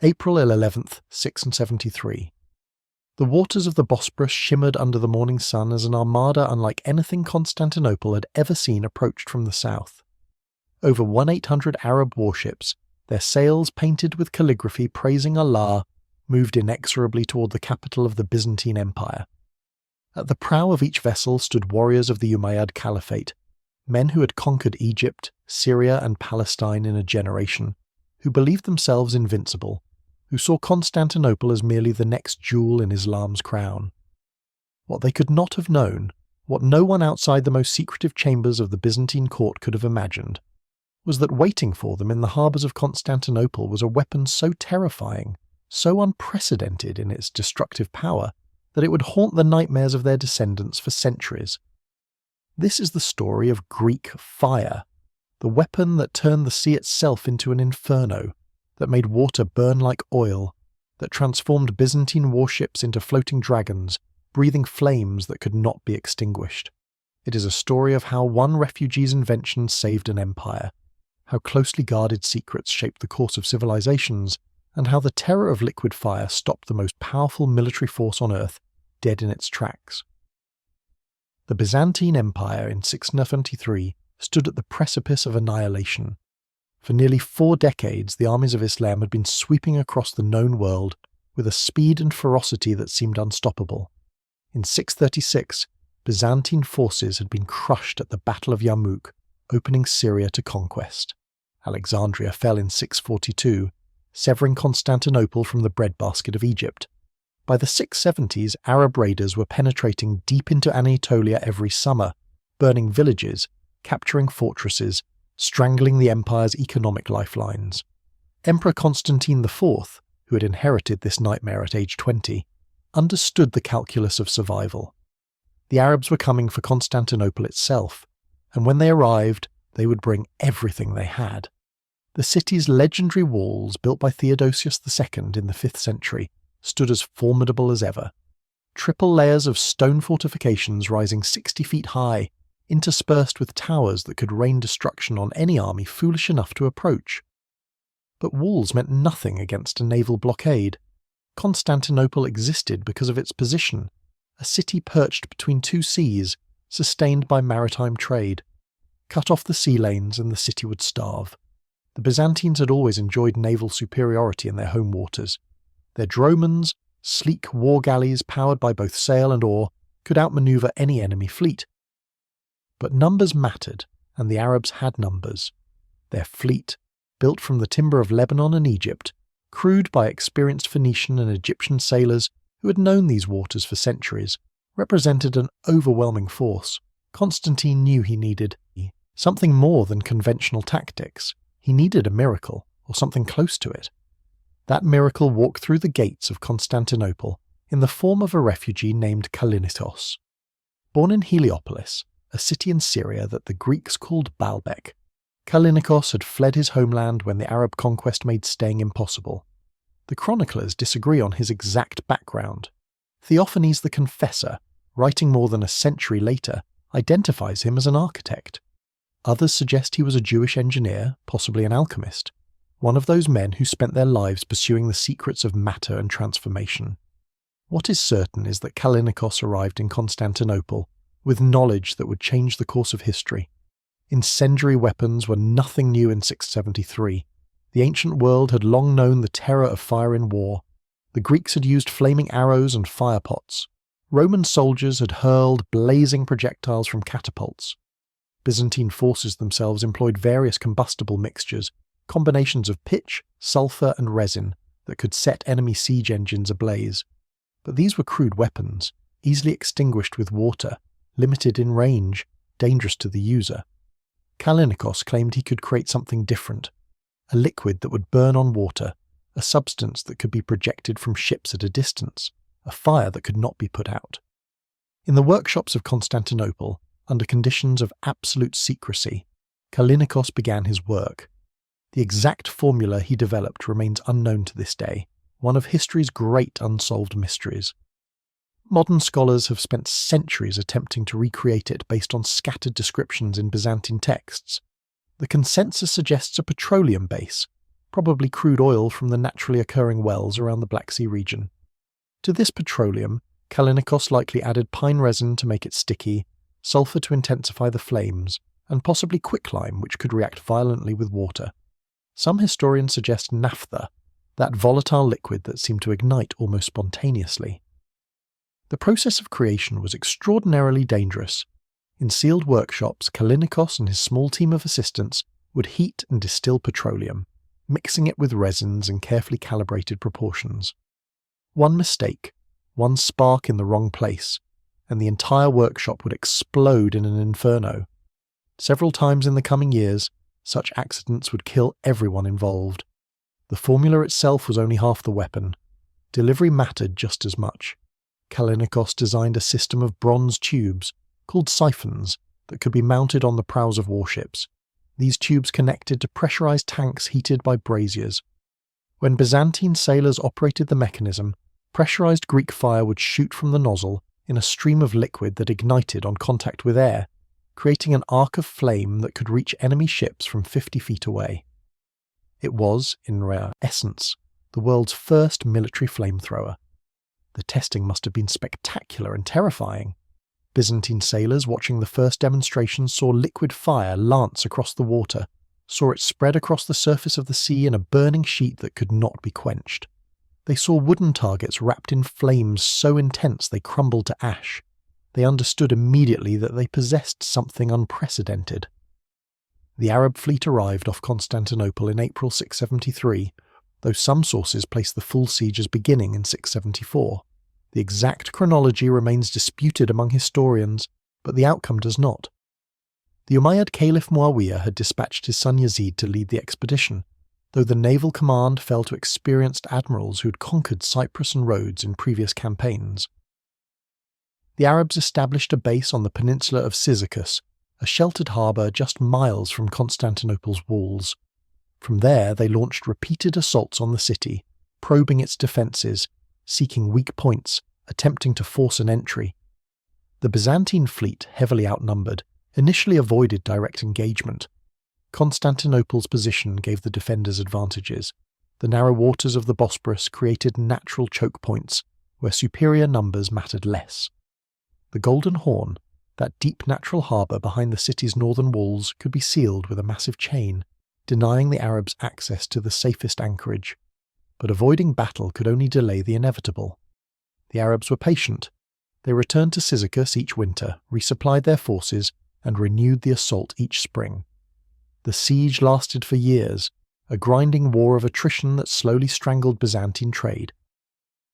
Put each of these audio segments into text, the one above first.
April 11th, 673. The waters of the Bosporus shimmered under the morning sun as an armada unlike anything Constantinople had ever seen approached from the south. Over 1,800 Arab warships, their sails painted with calligraphy praising Allah, moved inexorably toward the capital of the Byzantine Empire. At the prow of each vessel stood warriors of the Umayyad Caliphate, men who had conquered Egypt, Syria and Palestine in a generation, who believed themselves invincible, who saw Constantinople as merely the next jewel in Islam's crown. What they could not have known, what no one outside the most secretive chambers of the Byzantine court could have imagined, was that waiting for them in the harbours of Constantinople was a weapon so terrifying, so unprecedented in its destructive power, that it would haunt the nightmares of their descendants for centuries. This is the story of Greek fire, the weapon that turned the sea itself into an inferno, that made water burn like oil, that transformed Byzantine warships into floating dragons, breathing flames that could not be extinguished. It is a story of how one refugee's invention saved an empire, how closely guarded secrets shaped the course of civilizations, and how the terror of liquid fire stopped the most powerful military force on earth dead in its tracks. The Byzantine Empire in 673 stood at the precipice of annihilation. For nearly 4 decades, the armies of Islam had been sweeping across the known world with a speed and ferocity that seemed unstoppable. In 636, Byzantine forces had been crushed at the Battle of Yarmouk, opening Syria to conquest. Alexandria fell in 642, severing Constantinople from the breadbasket of Egypt. By the 670s, Arab raiders were penetrating deep into Anatolia every summer, burning villages, capturing fortresses, strangling the empire's economic lifelines. Emperor Constantine IV, who had inherited this nightmare at age 20, understood the calculus of survival. The Arabs were coming for Constantinople itself, and when they arrived, they would bring everything they had. The city's legendary walls, built by Theodosius II in the 5th century, stood as formidable as ever. Triple layers of stone fortifications rising 60 feet high, interspersed with towers that could rain destruction on any army foolish enough to approach. But walls meant nothing against a naval blockade. Constantinople existed because of its position, a city perched between 2 seas, sustained by maritime trade. Cut off the sea lanes and the city would starve. The Byzantines had always enjoyed naval superiority in their home waters. Their dromons, sleek war galleys powered by both sail and oar, could outmaneuver any enemy fleet. But numbers mattered, and the Arabs had numbers. Their fleet, built from the timber of Lebanon and Egypt, crewed by experienced Phoenician and Egyptian sailors who had known these waters for centuries, represented an overwhelming force. Constantine knew he needed something more than conventional tactics. He needed a miracle, or something close to it. That miracle walked through the gates of Constantinople in the form of a refugee named Kallinikos. Born in Heliopolis, a city in Syria that the Greeks called Baalbek, Kallinikos had fled his homeland when the Arab conquest made staying impossible. The chroniclers disagree on his exact background. Theophanes the Confessor, writing more than a century later, identifies him as an architect. Others suggest he was a Jewish engineer, possibly an alchemist, one of those men who spent their lives pursuing the secrets of matter and transformation. What is certain is that Kallinikos arrived in Constantinople with knowledge that would change the course of history. Incendiary weapons were nothing new in 673. The ancient world had long known the terror of fire in war. The Greeks had used flaming arrows and fire pots. Roman soldiers had hurled blazing projectiles from catapults. Byzantine forces themselves employed various combustible mixtures, combinations of pitch, sulfur and resin that could set enemy siege engines ablaze. But these were crude weapons, easily extinguished with water, limited in range, dangerous to the user. Kallinikos claimed he could create something different, a liquid that would burn on water, a substance that could be projected from ships at a distance, a fire that could not be put out. In the workshops of Constantinople, under conditions of absolute secrecy, Kallinikos began his work. The exact formula he developed remains unknown to this day, one of history's great unsolved mysteries. Modern scholars have spent centuries attempting to recreate it based on scattered descriptions in Byzantine texts. The consensus suggests a petroleum base, probably crude oil from the naturally occurring wells around the Black Sea region. To this petroleum, Kallinikos likely added pine resin to make it sticky, sulfur to intensify the flames, and possibly quicklime, which could react violently with water. Some historians suggest naphtha, that volatile liquid that seemed to ignite almost spontaneously. The process of creation was extraordinarily dangerous. In sealed workshops, Kallinikos and his small team of assistants would heat and distill petroleum, mixing it with resins in carefully calibrated proportions. One mistake, one spark in the wrong place, and the entire workshop would explode in an inferno. Several times in the coming years, such accidents would kill everyone involved. The formula itself was only half the weapon. Delivery mattered just as much. Kallinikos designed a system of bronze tubes, called siphons, that could be mounted on the prows of warships. These tubes connected to pressurized tanks heated by braziers. When Byzantine sailors operated the mechanism, pressurized Greek fire would shoot from the nozzle in a stream of liquid that ignited on contact with air, creating an arc of flame that could reach enemy ships from 50 feet away. It was, in rare essence, the world's first military flamethrower. The testing must have been spectacular and terrifying. Byzantine sailors watching the first demonstration saw liquid fire lance across the water, saw it spread across the surface of the sea in a burning sheet that could not be quenched. They saw wooden targets wrapped in flames so intense they crumbled to ash. They understood immediately that they possessed something unprecedented. The Arab fleet arrived off Constantinople in April 673, though some sources place the full siege as beginning in 674. The exact chronology remains disputed among historians, but the outcome does not. The Umayyad Caliph Muawiyah had dispatched his son Yazid to lead the expedition, though the naval command fell to experienced admirals who had conquered Cyprus and Rhodes in previous campaigns. The Arabs established a base on the peninsula of Cyzicus, a sheltered harbour just miles from Constantinople's walls. From there they launched repeated assaults on the city, probing its defences, seeking weak points, attempting to force an entry. The Byzantine fleet, heavily outnumbered, initially avoided direct engagement. Constantinople's position gave the defenders advantages. The narrow waters of the Bosporus created natural choke points, where superior numbers mattered less. The Golden Horn, that deep natural harbour behind the city's northern walls, could be sealed with a massive chain, denying the Arabs access to the safest anchorage. But avoiding battle could only delay the inevitable. The Arabs were patient. They returned to Cyzicus each winter, resupplied their forces, and renewed the assault each spring. The siege lasted for years, a grinding war of attrition that slowly strangled Byzantine trade.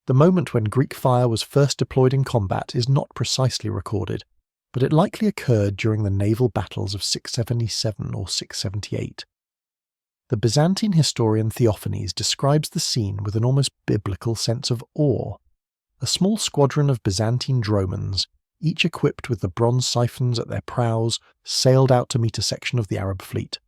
The moment when Greek fire was first deployed in combat is not precisely recorded, but it likely occurred during the naval battles of 677 or 678. The Byzantine historian Theophanes describes the scene with an almost biblical sense of awe. A small squadron of Byzantine dromons, each equipped with the bronze siphons at their prows, sailed out to meet a section of the Arab fleet.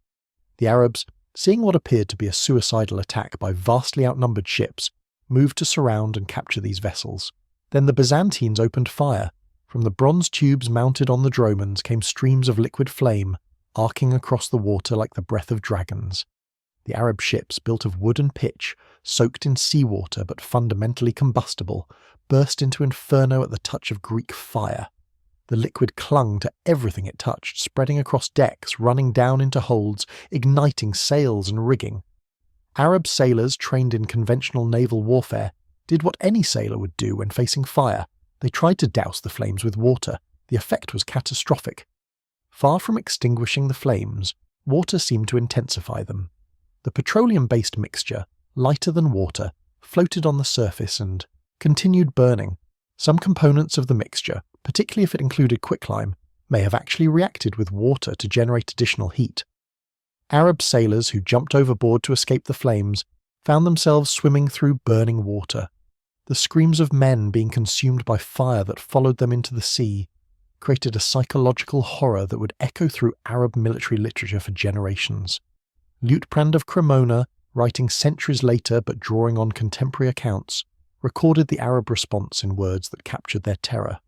The Arabs, seeing what appeared to be a suicidal attack by vastly outnumbered ships, moved to surround and capture these vessels. Then the Byzantines opened fire. From the bronze tubes mounted on the dromons came streams of liquid flame, arcing across the water like the breath of dragons. The Arab ships, built of wood and pitch, soaked in seawater but fundamentally combustible, burst into inferno at the touch of Greek fire. The liquid clung to everything it touched, spreading across decks, running down into holds, igniting sails and rigging. Arab sailors trained in conventional naval warfare did what any sailor would do when facing fire. They tried to douse the flames with water. The effect was catastrophic. Far from extinguishing the flames, water seemed to intensify them. The petroleum-based mixture, lighter than water, floated on the surface and continued burning. Some components of the mixture, particularly if it included quicklime, may have actually reacted with water to generate additional heat. Arab sailors who jumped overboard to escape the flames found themselves swimming through burning water. The screams of men being consumed by fire that followed them into the sea created a psychological horror that would echo through Arab military literature for generations. Liutprand of Cremona, writing centuries later but drawing on contemporary accounts, recorded the Arab response in words that captured their terror.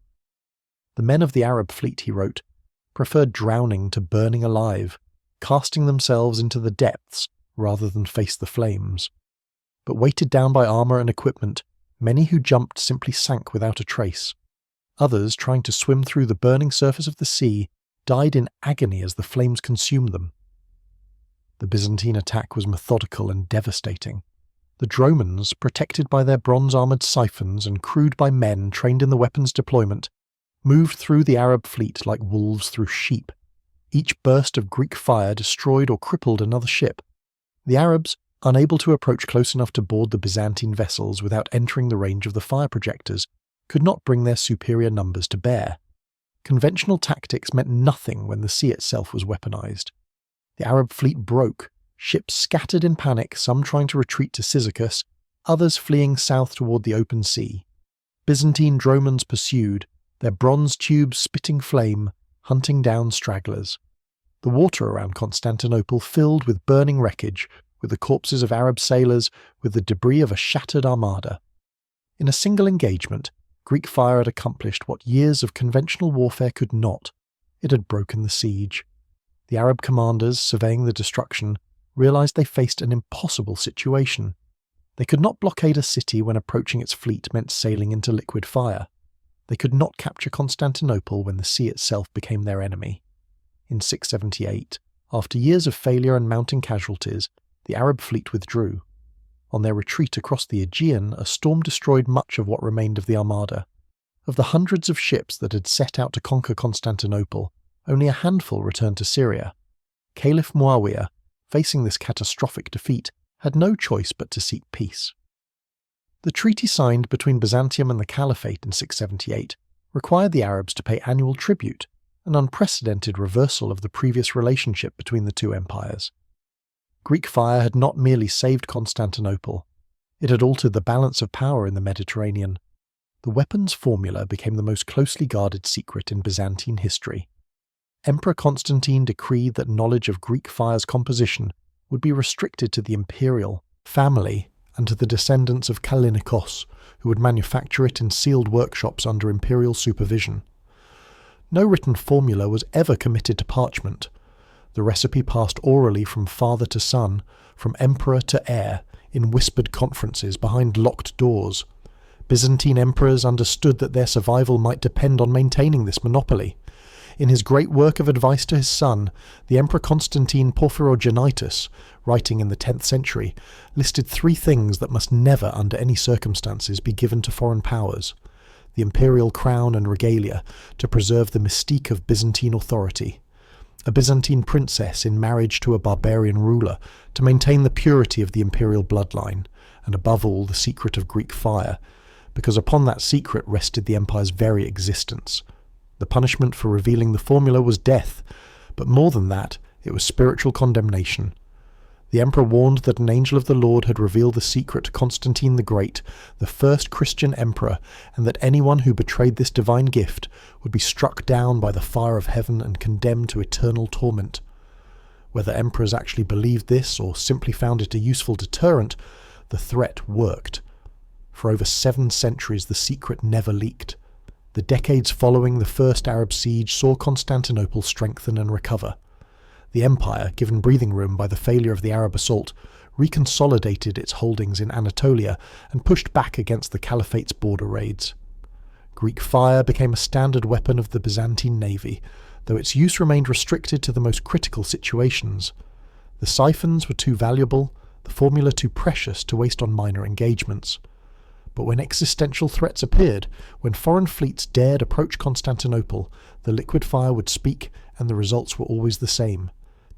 The men of the Arab fleet, he wrote, preferred drowning to burning alive, casting themselves into the depths rather than face the flames. But weighted down by armour and equipment, many who jumped simply sank without a trace. Others, trying to swim through the burning surface of the sea, died in agony as the flames consumed them. The Byzantine attack was methodical and devastating. The dromons, protected by their bronze-armoured siphons and crewed by men trained in the weapons deployment, moved through the Arab fleet like wolves through sheep. Each burst of Greek fire destroyed or crippled another ship. The Arabs, unable to approach close enough to board the Byzantine vessels without entering the range of the fire projectors, could not bring their superior numbers to bear. Conventional tactics meant nothing when the sea itself was weaponized. The Arab fleet broke, ships scattered in panic, some trying to retreat to Cyzicus, others fleeing south toward the open sea. Byzantine dromons pursued, their bronze tubes spitting flame, hunting down stragglers. The water around Constantinople filled with burning wreckage, with the corpses of Arab sailors, with the debris of a shattered armada. In a single engagement, Greek fire had accomplished what years of conventional warfare could not. It had broken the siege. The Arab commanders, surveying the destruction, realized they faced an impossible situation. They could not blockade a city when approaching its fleet meant sailing into liquid fire. They could not capture Constantinople when the sea itself became their enemy. In 678, after years of failure and mounting casualties, the Arab fleet withdrew. On their retreat across the Aegean, a storm destroyed much of what remained of the armada. Of the hundreds of ships that had set out to conquer Constantinople, only a handful returned to Syria. Caliph Muawiyah, facing this catastrophic defeat, had no choice but to seek peace. The treaty signed between Byzantium and the Caliphate in 678 required the Arabs to pay annual tribute, an unprecedented reversal of the previous relationship between the two empires. Greek fire had not merely saved Constantinople, it had altered the balance of power in the Mediterranean. The weapons formula became the most closely guarded secret in Byzantine history. Emperor Constantine decreed that knowledge of Greek fire's composition would be restricted to the imperial family and to the descendants of Kallinikos, who would manufacture it in sealed workshops under imperial supervision. No written formula was ever committed to parchment. The recipe passed orally from father to son, from emperor to heir, in whispered conferences behind locked doors. Byzantine emperors understood that their survival might depend on maintaining this monopoly. In his great work of advice to his son, the Emperor Constantine Porphyrogenitus, writing in the 10th century, listed 3 things that must never, under any circumstances, be given to foreign powers: the imperial crown and regalia, to preserve the mystique of Byzantine authority; a Byzantine princess in marriage to a barbarian ruler, to maintain the purity of the imperial bloodline; and above all, the secret of Greek fire, because upon that secret rested the empire's very existence. The punishment for revealing the formula was death, but more than that, it was spiritual condemnation. The emperor warned that an angel of the Lord had revealed the secret to Constantine the Great, the first Christian emperor, and that anyone who betrayed this divine gift would be struck down by the fire of heaven and condemned to eternal torment. Whether emperors actually believed this or simply found it a useful deterrent, the threat worked. For over 7 centuries the secret never leaked. The decades following the first Arab siege saw Constantinople strengthen and recover. The empire, given breathing room by the failure of the Arab assault, reconsolidated its holdings in Anatolia and pushed back against the Caliphate's border raids. Greek fire became a standard weapon of the Byzantine navy, though its use remained restricted to the most critical situations. The siphons were too valuable, the formula too precious to waste on minor engagements. But when existential threats appeared, when foreign fleets dared approach Constantinople, the liquid fire would speak, and the results were always the same: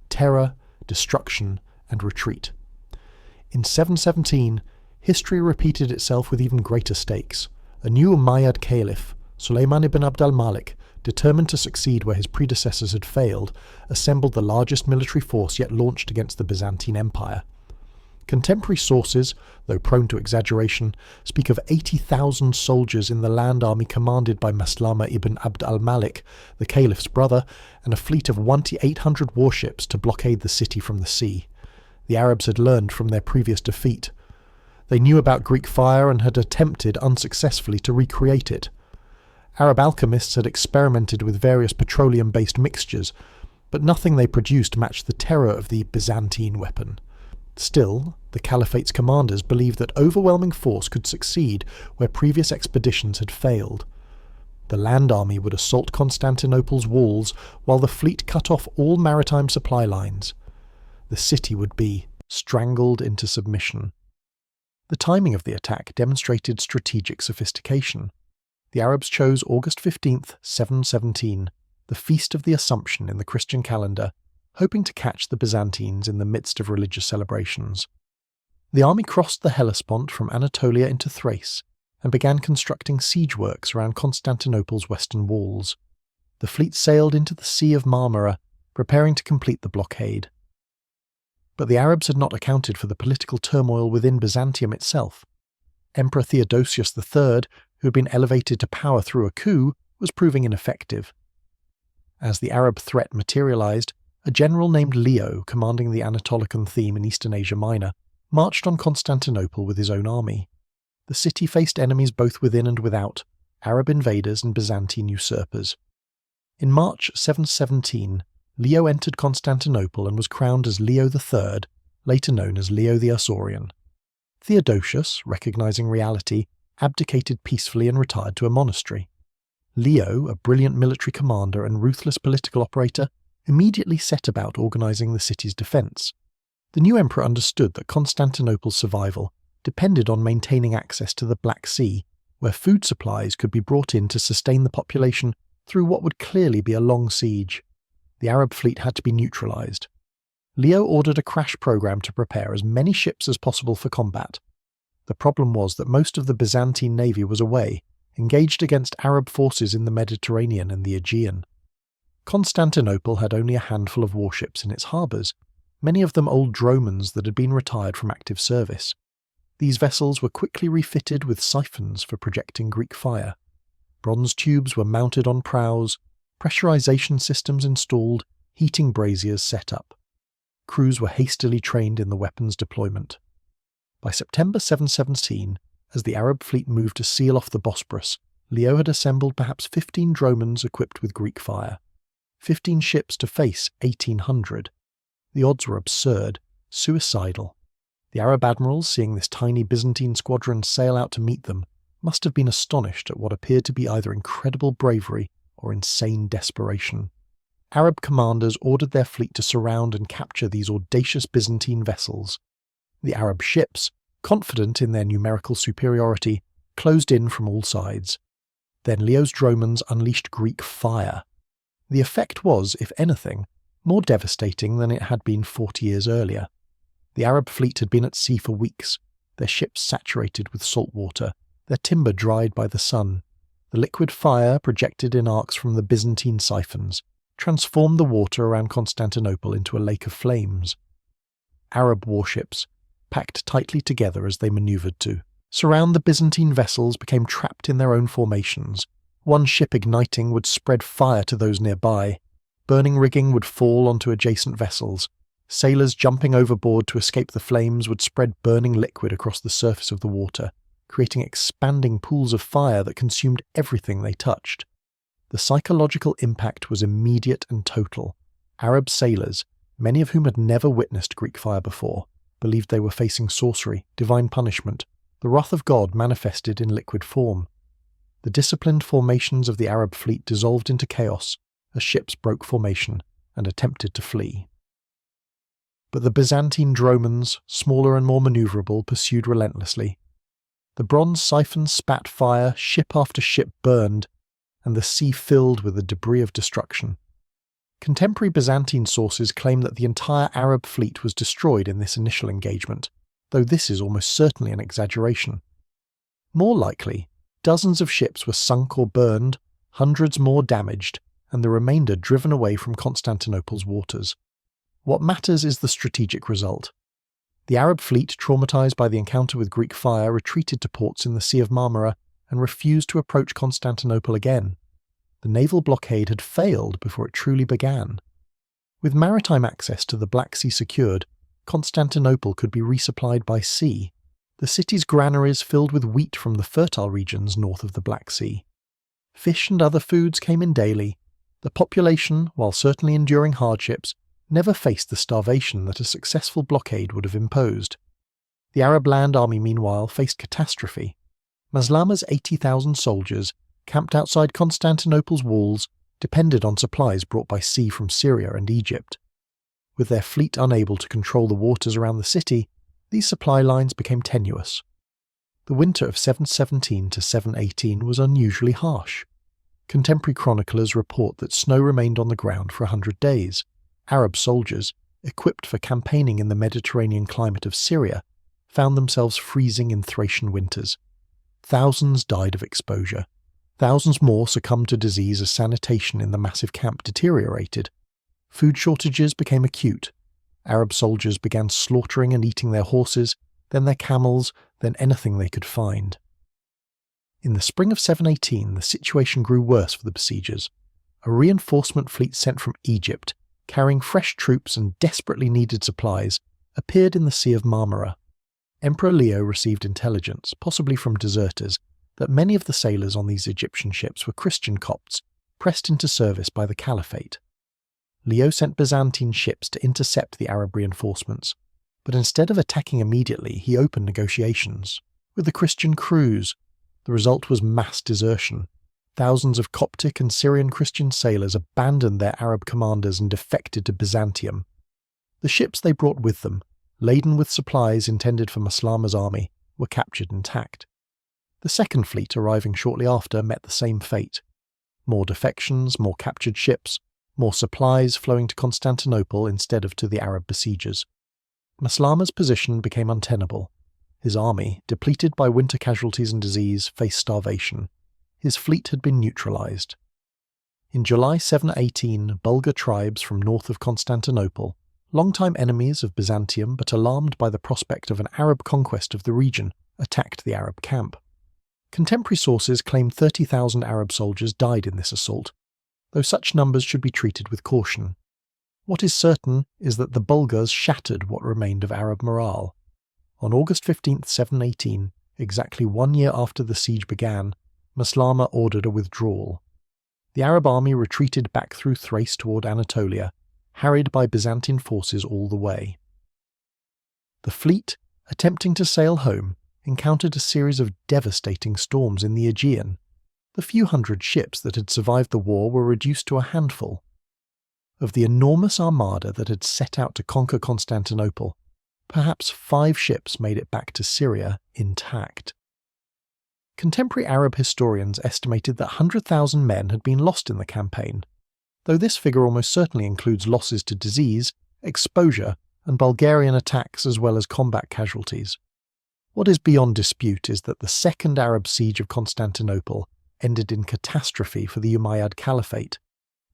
terror, destruction, and retreat. In 717, history repeated itself with even greater stakes. A new Umayyad caliph, Sulayman ibn Abd al-Malik, determined to succeed where his predecessors had failed, assembled the largest military force yet launched against the Byzantine Empire. Contemporary sources, though prone to exaggeration, speak of 80,000 soldiers in the land army commanded by Maslama ibn Abd al-Malik, the caliph's brother, and a fleet of 1,800 warships to blockade the city from the sea. The Arabs had learned from their previous defeat. They knew about Greek fire and had attempted unsuccessfully to recreate it. Arab alchemists had experimented with various petroleum-based mixtures, but nothing they produced matched the terror of the Byzantine weapon. Still, the Caliphate's commanders believed that overwhelming force could succeed where previous expeditions had failed. The land army would assault Constantinople's walls while the fleet cut off all maritime supply lines. The city would be strangled into submission. The timing of the attack demonstrated strategic sophistication. The Arabs chose August 15th, 717, the Feast of the Assumption in the Christian calendar, hoping to catch the Byzantines in the midst of religious celebrations. The army crossed the Hellespont from Anatolia into Thrace and began constructing siege works around Constantinople's western walls. The fleet sailed into the Sea of Marmara, preparing to complete the blockade. But the Arabs had not accounted for the political turmoil within Byzantium itself. Emperor Theodosius III, who had been elevated to power through a coup, was proving ineffective. As the Arab threat materialized, a general named Leo, commanding the Anatolican theme in Eastern Asia Minor, marched on Constantinople with his own army. The city faced enemies both within and without, Arab invaders and Byzantine usurpers. In March 717, Leo entered Constantinople and was crowned as Leo III, later known as Leo the Isaurian. Theodosius, recognizing reality, abdicated peacefully and retired to a monastery. Leo, a brilliant military commander and ruthless political operator, immediately set about organizing the city's defense. The new emperor understood that Constantinople's survival depended on maintaining access to the Black Sea, where food supplies could be brought in to sustain the population through what would clearly be a long siege. The Arab fleet had to be neutralized. Leo ordered a crash program to prepare as many ships as possible for combat. The problem was that most of the Byzantine navy was away, engaged against Arab forces in the Mediterranean and the Aegean. Constantinople had only a handful of warships in its harbours, many of them old dromons that had been retired from active service. These vessels were quickly refitted with siphons for projecting Greek fire. Bronze tubes were mounted on prows, pressurization systems installed, heating braziers set up. Crews were hastily trained in the weapons deployment. By September 717, as the Arab fleet moved to seal off the Bosporus, Leo had assembled perhaps 15 dromons equipped with Greek fire. 15 ships to face 1,800. The odds were absurd, suicidal. The Arab admirals, seeing this tiny Byzantine squadron sail out to meet them, must have been astonished at what appeared to be either incredible bravery or insane desperation. Arab commanders ordered their fleet to surround and capture these audacious Byzantine vessels. The Arab ships, confident in their numerical superiority, closed in from all sides. Then Leo's dromons unleashed Greek fire. The effect was, if anything, more devastating than it had been 40 years earlier. The Arab fleet had been at sea for weeks, their ships saturated with salt water, their timber dried by the sun. The liquid fire, projected in arcs from the Byzantine siphons, transformed the water around Constantinople into a lake of flames. Arab warships, packed tightly together as they manoeuvred to surround the Byzantine vessels, became trapped in their own formations. One ship igniting would spread fire to those nearby. Burning rigging would fall onto adjacent vessels. Sailors jumping overboard to escape the flames would spread burning liquid across the surface of the water, creating expanding pools of fire that consumed everything they touched. The psychological impact was immediate and total. Arab sailors, many of whom had never witnessed Greek fire before, believed they were facing sorcery, divine punishment, the wrath of God manifested in liquid form. The disciplined formations of the Arab fleet dissolved into chaos as ships broke formation and attempted to flee. But the Byzantine dromons, smaller and more maneuverable, pursued relentlessly. The bronze siphons spat fire, ship after ship burned, and the sea filled with the debris of destruction. Contemporary Byzantine sources claim that the entire Arab fleet was destroyed in this initial engagement, though this is almost certainly an exaggeration. More likely, dozens of ships were sunk or burned, hundreds more damaged, and the remainder driven away from Constantinople's waters. What matters is the strategic result. The Arab fleet, traumatized by the encounter with Greek fire, retreated to ports in the Sea of Marmara and refused to approach Constantinople again. The naval blockade had failed before it truly began. With maritime access to the Black Sea secured, Constantinople could be resupplied by sea. The city's granaries filled with wheat from the fertile regions north of the Black Sea. Fish and other foods came in daily. The population, while certainly enduring hardships, never faced the starvation that a successful blockade would have imposed. The Arab land army, meanwhile, faced catastrophe. Maslama's 80,000 soldiers, camped outside Constantinople's walls, depended on supplies brought by sea from Syria and Egypt. With their fleet unable to control the waters around the city, these supply lines became tenuous. The winter of 717 to 718 was unusually harsh. Contemporary chroniclers report that snow remained on the ground for 100 days. Arab soldiers, equipped for campaigning in the Mediterranean climate of Syria, found themselves freezing in Thracian winters. Thousands died of exposure. Thousands more succumbed to disease as sanitation in the massive camp deteriorated. Food shortages became acute. Arab soldiers began slaughtering and eating their horses, then their camels, then anything they could find. In the spring of 718, the situation grew worse for the besiegers. A reinforcement fleet sent from Egypt, carrying fresh troops and desperately needed supplies, appeared in the Sea of Marmara. Emperor Leo received intelligence, possibly from deserters, that many of the sailors on these Egyptian ships were Christian Copts, pressed into service by the Caliphate. Leo sent Byzantine ships to intercept the Arab reinforcements, but instead of attacking immediately, he opened negotiations with the Christian crews. The result was mass desertion. Thousands of Coptic and Syrian Christian sailors abandoned their Arab commanders and defected to Byzantium. The ships they brought with them, laden with supplies intended for Maslama's army, were captured intact. The second fleet arriving shortly after met the same fate. More defections, more captured ships, more supplies flowing to Constantinople instead of to the Arab besiegers. Maslama's position became untenable. His army, depleted by winter casualties and disease, faced starvation. His fleet had been neutralized. In July 718, Bulgar tribes from north of Constantinople, longtime enemies of Byzantium but alarmed by the prospect of an Arab conquest of the region, attacked the Arab camp. Contemporary sources claim 30,000 Arab soldiers died in this assault, though such numbers should be treated with caution. What is certain is that the Bulgars shattered what remained of Arab morale. On August 15, 718, exactly 1 year after the siege began, Maslama ordered a withdrawal. The Arab army retreated back through Thrace toward Anatolia, harried by Byzantine forces all the way. The fleet, attempting to sail home, encountered a series of devastating storms in the Aegean. The few hundred ships that had survived the war were reduced to a handful. Of the enormous armada that had set out to conquer Constantinople, perhaps 5 ships made it back to Syria intact. Contemporary Arab historians estimated that 100,000 men had been lost in the campaign, though this figure almost certainly includes losses to disease, exposure, and Bulgarian attacks as well as combat casualties. What is beyond dispute is that the second Arab siege of Constantinople ended in catastrophe for the Umayyad Caliphate.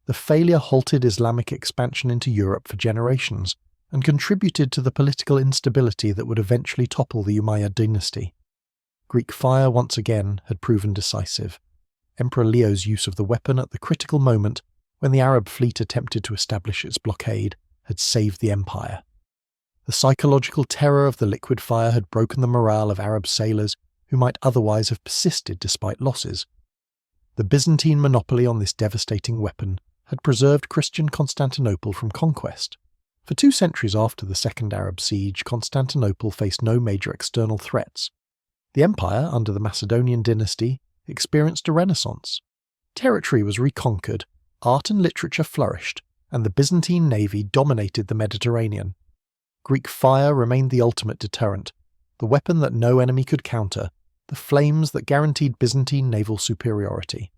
The failure halted Islamic expansion into Europe for generations and contributed to the political instability that would eventually topple the Umayyad dynasty. Greek fire once again had proven decisive. Emperor Leo's use of the weapon at the critical moment when the Arab fleet attempted to establish its blockade had saved the empire. The psychological terror of the liquid fire had broken the morale of Arab sailors who might otherwise have persisted despite losses. The Byzantine monopoly on this devastating weapon had preserved Christian Constantinople from conquest. For 2 centuries after the Second Arab Siege, Constantinople faced no major external threats. The empire, under the Macedonian dynasty, experienced a renaissance. Territory was reconquered, art and literature flourished, and the Byzantine navy dominated the Mediterranean. Greek fire remained the ultimate deterrent, the weapon that no enemy could counter, the flames that guaranteed Byzantine naval superiority.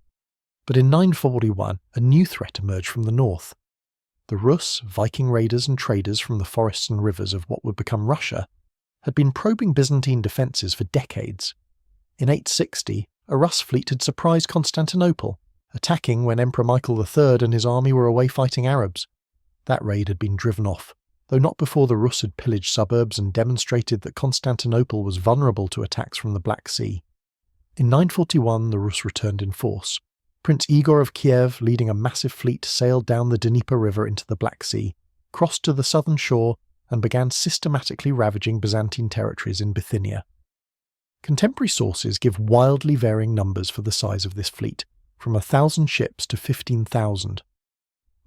But in 941, a new threat emerged from the north. The Rus, Viking raiders and traders from the forests and rivers of what would become Russia, had been probing Byzantine defences for decades. In 860, a Rus fleet had surprised Constantinople, attacking when Emperor Michael III and his army were away fighting Arabs. That raid had been driven off, though not before the Rus had pillaged suburbs and demonstrated that Constantinople was vulnerable to attacks from the Black Sea. In 941, the Rus returned in force. Prince Igor of Kiev, leading a massive fleet, sailed down the Dnieper River into the Black Sea, crossed to the southern shore, and began systematically ravaging Byzantine territories in Bithynia. Contemporary sources give wildly varying numbers for the size of this fleet, from 1,000 ships to 15,000.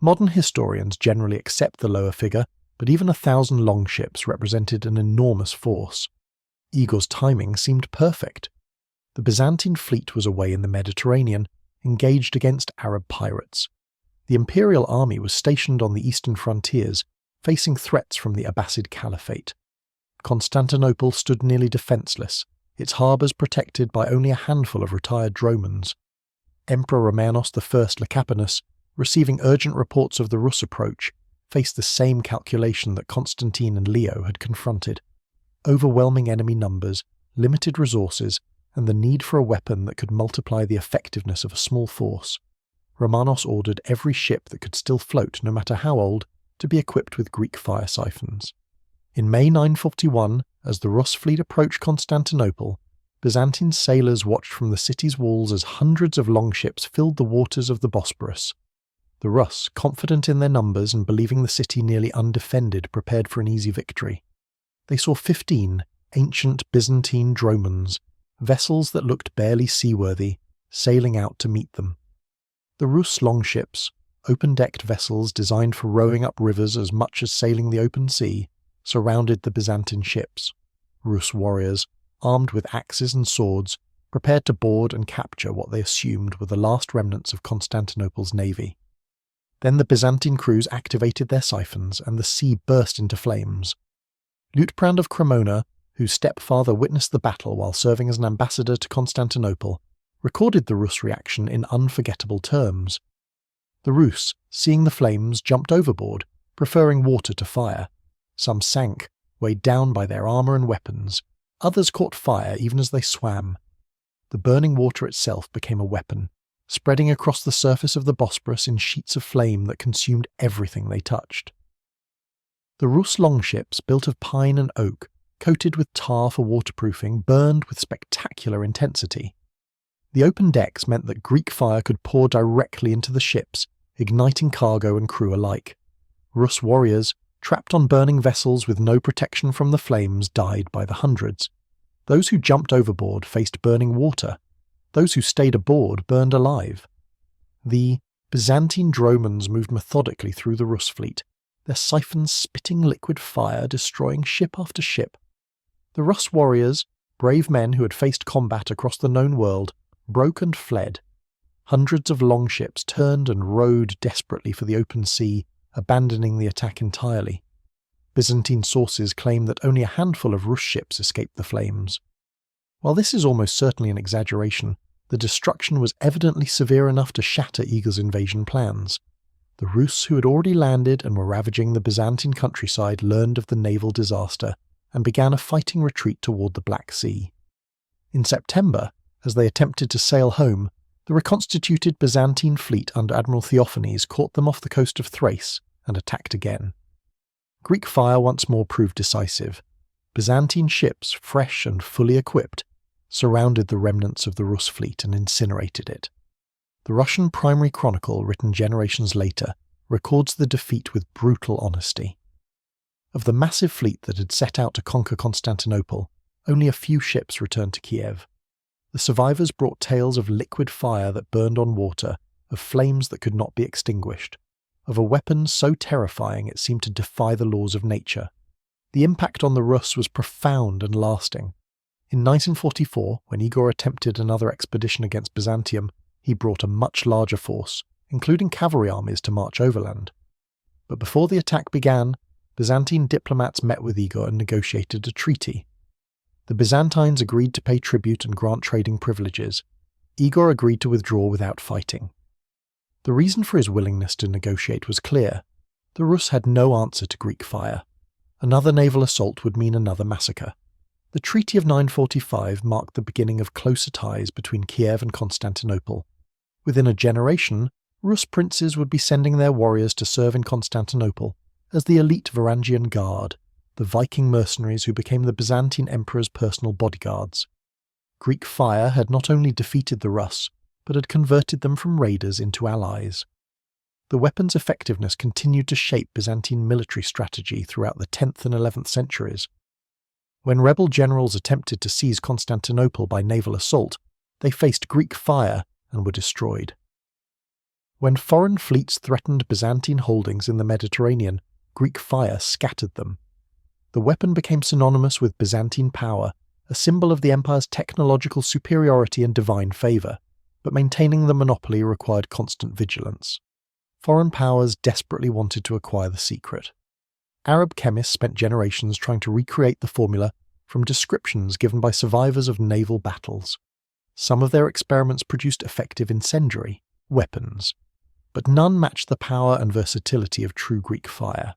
Modern historians generally accept the lower figure, but even 1,000 longships represented an enormous force. Igor's timing seemed perfect. The Byzantine fleet was away in the Mediterranean, engaged against Arab pirates. The imperial army was stationed on the eastern frontiers, facing threats from the Abbasid Caliphate. Constantinople stood nearly defenceless, its harbours protected by only a handful of retired dromons. Emperor Romanos I Lecapenus, receiving urgent reports of the Rus approach, faced the same calculation that Constantine and Leo had confronted: overwhelming enemy numbers, limited resources, and the need for a weapon that could multiply the effectiveness of a small force. Romanos ordered every ship that could still float, no matter how old, to be equipped with Greek fire siphons. In May 941, as the Rus fleet approached Constantinople, Byzantine sailors watched from the city's walls as hundreds of longships filled the waters of the Bosporus. The Rus, confident in their numbers and believing the city nearly undefended, prepared for an easy victory. They saw 15 ancient Byzantine dromons, vessels that looked barely seaworthy, sailing out to meet them. The Rus longships, open-decked vessels designed for rowing up rivers as much as sailing the open sea, surrounded the Byzantine ships. Rus warriors, armed with axes and swords, prepared to board and capture what they assumed were the last remnants of Constantinople's navy. Then the Byzantine crews activated their siphons, and the sea burst into flames. Liutprand of Cremona, whose stepfather witnessed the battle while serving as an ambassador to Constantinople, recorded the Rus reaction in unforgettable terms. The Rus, seeing the flames, jumped overboard, preferring water to fire. Some sank, weighed down by their armour and weapons. Others caught fire even as they swam. The burning water itself became a weapon, spreading across the surface of the Bosporus in sheets of flame that consumed everything they touched. The Rus longships, built of pine and oak, coated with tar for waterproofing, burned with spectacular intensity. The open decks meant that Greek fire could pour directly into the ships, igniting cargo and crew alike. Rus warriors, trapped on burning vessels with no protection from the flames, died by the hundreds. Those who jumped overboard faced burning water. Those who stayed aboard burned alive. The Byzantine dromons moved methodically through the Rus fleet, their siphons spitting liquid fire, destroying ship after ship. The Rus warriors, brave men who had faced combat across the known world, broke and fled. Hundreds of longships turned and rowed desperately for the open sea, abandoning the attack entirely. Byzantine sources claim that only a handful of Rus ships escaped the flames. While this is almost certainly an exaggeration, the destruction was evidently severe enough to shatter Igor's invasion plans. The Rus, who had already landed and were ravaging the Byzantine countryside, learned of the naval disaster and began a fighting retreat toward the Black Sea. In September, as they attempted to sail home, the reconstituted Byzantine fleet under Admiral Theophanes caught them off the coast of Thrace and attacked again. Greek fire once more proved decisive. Byzantine ships, fresh and fully equipped, surrounded the remnants of the Rus fleet and incinerated it. The Russian primary chronicle, written generations later, records the defeat with brutal honesty. Of the massive fleet that had set out to conquer Constantinople, only a few ships returned to Kiev. The survivors brought tales of liquid fire that burned on water, of flames that could not be extinguished, of a weapon so terrifying it seemed to defy the laws of nature. The impact on the Rus was profound and lasting. In 1944, when Igor attempted another expedition against Byzantium, he brought a much larger force, including cavalry armies, to march overland. But before the attack began, Byzantine diplomats met with Igor and negotiated a treaty. The Byzantines agreed to pay tribute and grant trading privileges. Igor agreed to withdraw without fighting. The reason for his willingness to negotiate was clear. The Rus had no answer to Greek fire. Another naval assault would mean another massacre. The Treaty of 945 marked the beginning of closer ties between Kiev and Constantinople. Within a generation, Rus princes would be sending their warriors to serve in Constantinople as the elite Varangian Guard, the Viking mercenaries who became the Byzantine Emperor's personal bodyguards. Greek fire had not only defeated the Rus, but had converted them from raiders into allies. The weapon's effectiveness continued to shape Byzantine military strategy throughout the 10th and 11th centuries. When rebel generals attempted to seize Constantinople by naval assault, they faced Greek fire and were destroyed. When foreign fleets threatened Byzantine holdings in the Mediterranean, Greek fire scattered them. The weapon became synonymous with Byzantine power, a symbol of the empire's technological superiority and divine favour, but maintaining the monopoly required constant vigilance. Foreign powers desperately wanted to acquire the secret. Arab chemists spent generations trying to recreate the formula from descriptions given by survivors of naval battles. Some of their experiments produced effective incendiary weapons, but none matched the power and versatility of true Greek fire.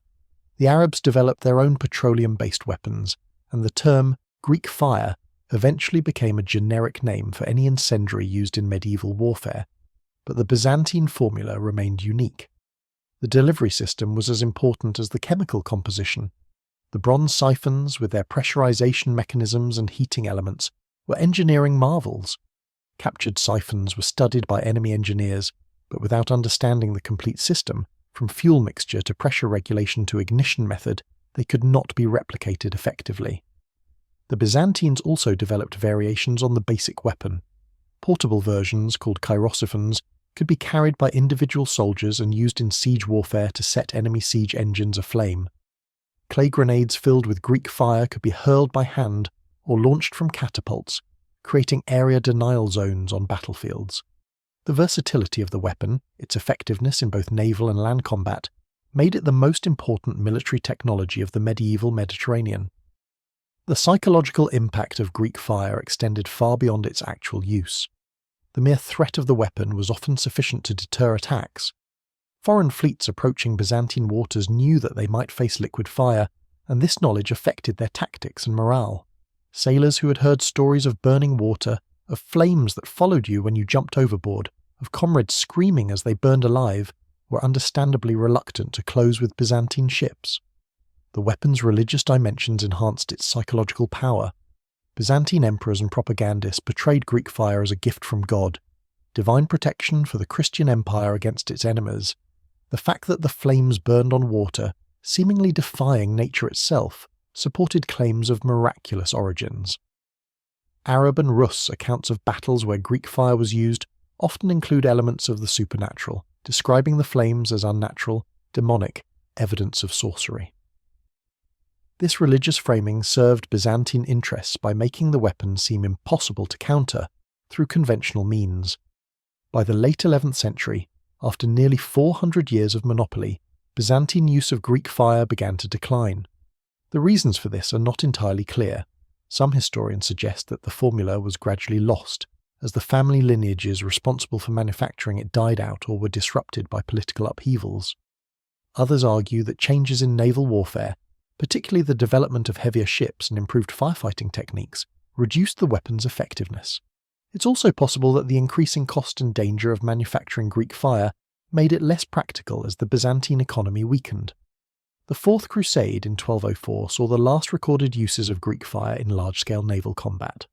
The Arabs developed their own petroleum-based weapons, and the term Greek fire eventually became a generic name for any incendiary used in medieval warfare, but the Byzantine formula remained unique. The delivery system was as important as the chemical composition. The bronze siphons, with their pressurization mechanisms and heating elements, were engineering marvels. Captured siphons were studied by enemy engineers, but without understanding the complete system, from fuel mixture to pressure regulation to ignition method, they could not be replicated effectively. The Byzantines also developed variations on the basic weapon. Portable versions, called kyrosiphons, could be carried by individual soldiers and used in siege warfare to set enemy siege engines aflame. Clay grenades filled with Greek fire could be hurled by hand or launched from catapults, creating area denial zones on battlefields. The versatility of the weapon, its effectiveness in both naval and land combat, made it the most important military technology of the medieval Mediterranean. The psychological impact of Greek fire extended far beyond its actual use. The mere threat of the weapon was often sufficient to deter attacks. Foreign fleets approaching Byzantine waters knew that they might face liquid fire, and this knowledge affected their tactics and morale. Sailors who had heard stories of burning water, of flames that followed you when you jumped overboard, of comrades screaming as they burned alive, were understandably reluctant to close with Byzantine ships. The weapon's religious dimensions enhanced its psychological power. Byzantine emperors and propagandists portrayed Greek fire as a gift from God, divine protection for the Christian empire against its enemies. The fact that the flames burned on water, seemingly defying nature itself, supported claims of miraculous origins. Arab and Rus accounts of battles where Greek fire was used often include elements of the supernatural, describing the flames as unnatural, demonic, evidence of sorcery. This religious framing served Byzantine interests by making the weapon seem impossible to counter through conventional means. By the late 11th century, after nearly 400 years of monopoly, Byzantine use of Greek fire began to decline. The reasons for this are not entirely clear. Some historians suggest that the formula was gradually lost, as the family lineages responsible for manufacturing it died out or were disrupted by political upheavals. Others argue that changes in naval warfare, particularly the development of heavier ships and improved firefighting techniques, reduced the weapon's effectiveness. It's also possible that the increasing cost and danger of manufacturing Greek fire made it less practical as the Byzantine economy weakened. The Fourth Crusade in 1204 saw the last recorded uses of Greek fire in large-scale naval combat.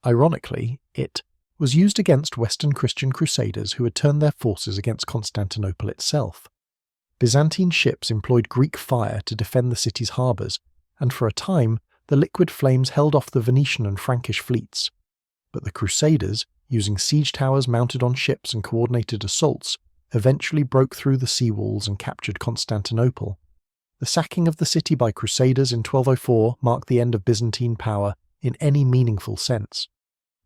Ironically, it was used against Western Christian crusaders who had turned their forces against Constantinople itself. Byzantine ships employed Greek fire to defend the city's harbours, and for a time the liquid flames held off the Venetian and Frankish fleets. But the Crusaders, using siege towers mounted on ships and coordinated assaults, eventually broke through the sea walls and captured Constantinople. The sacking of the city by Crusaders in 1204 marked the end of Byzantine power in any meaningful sense.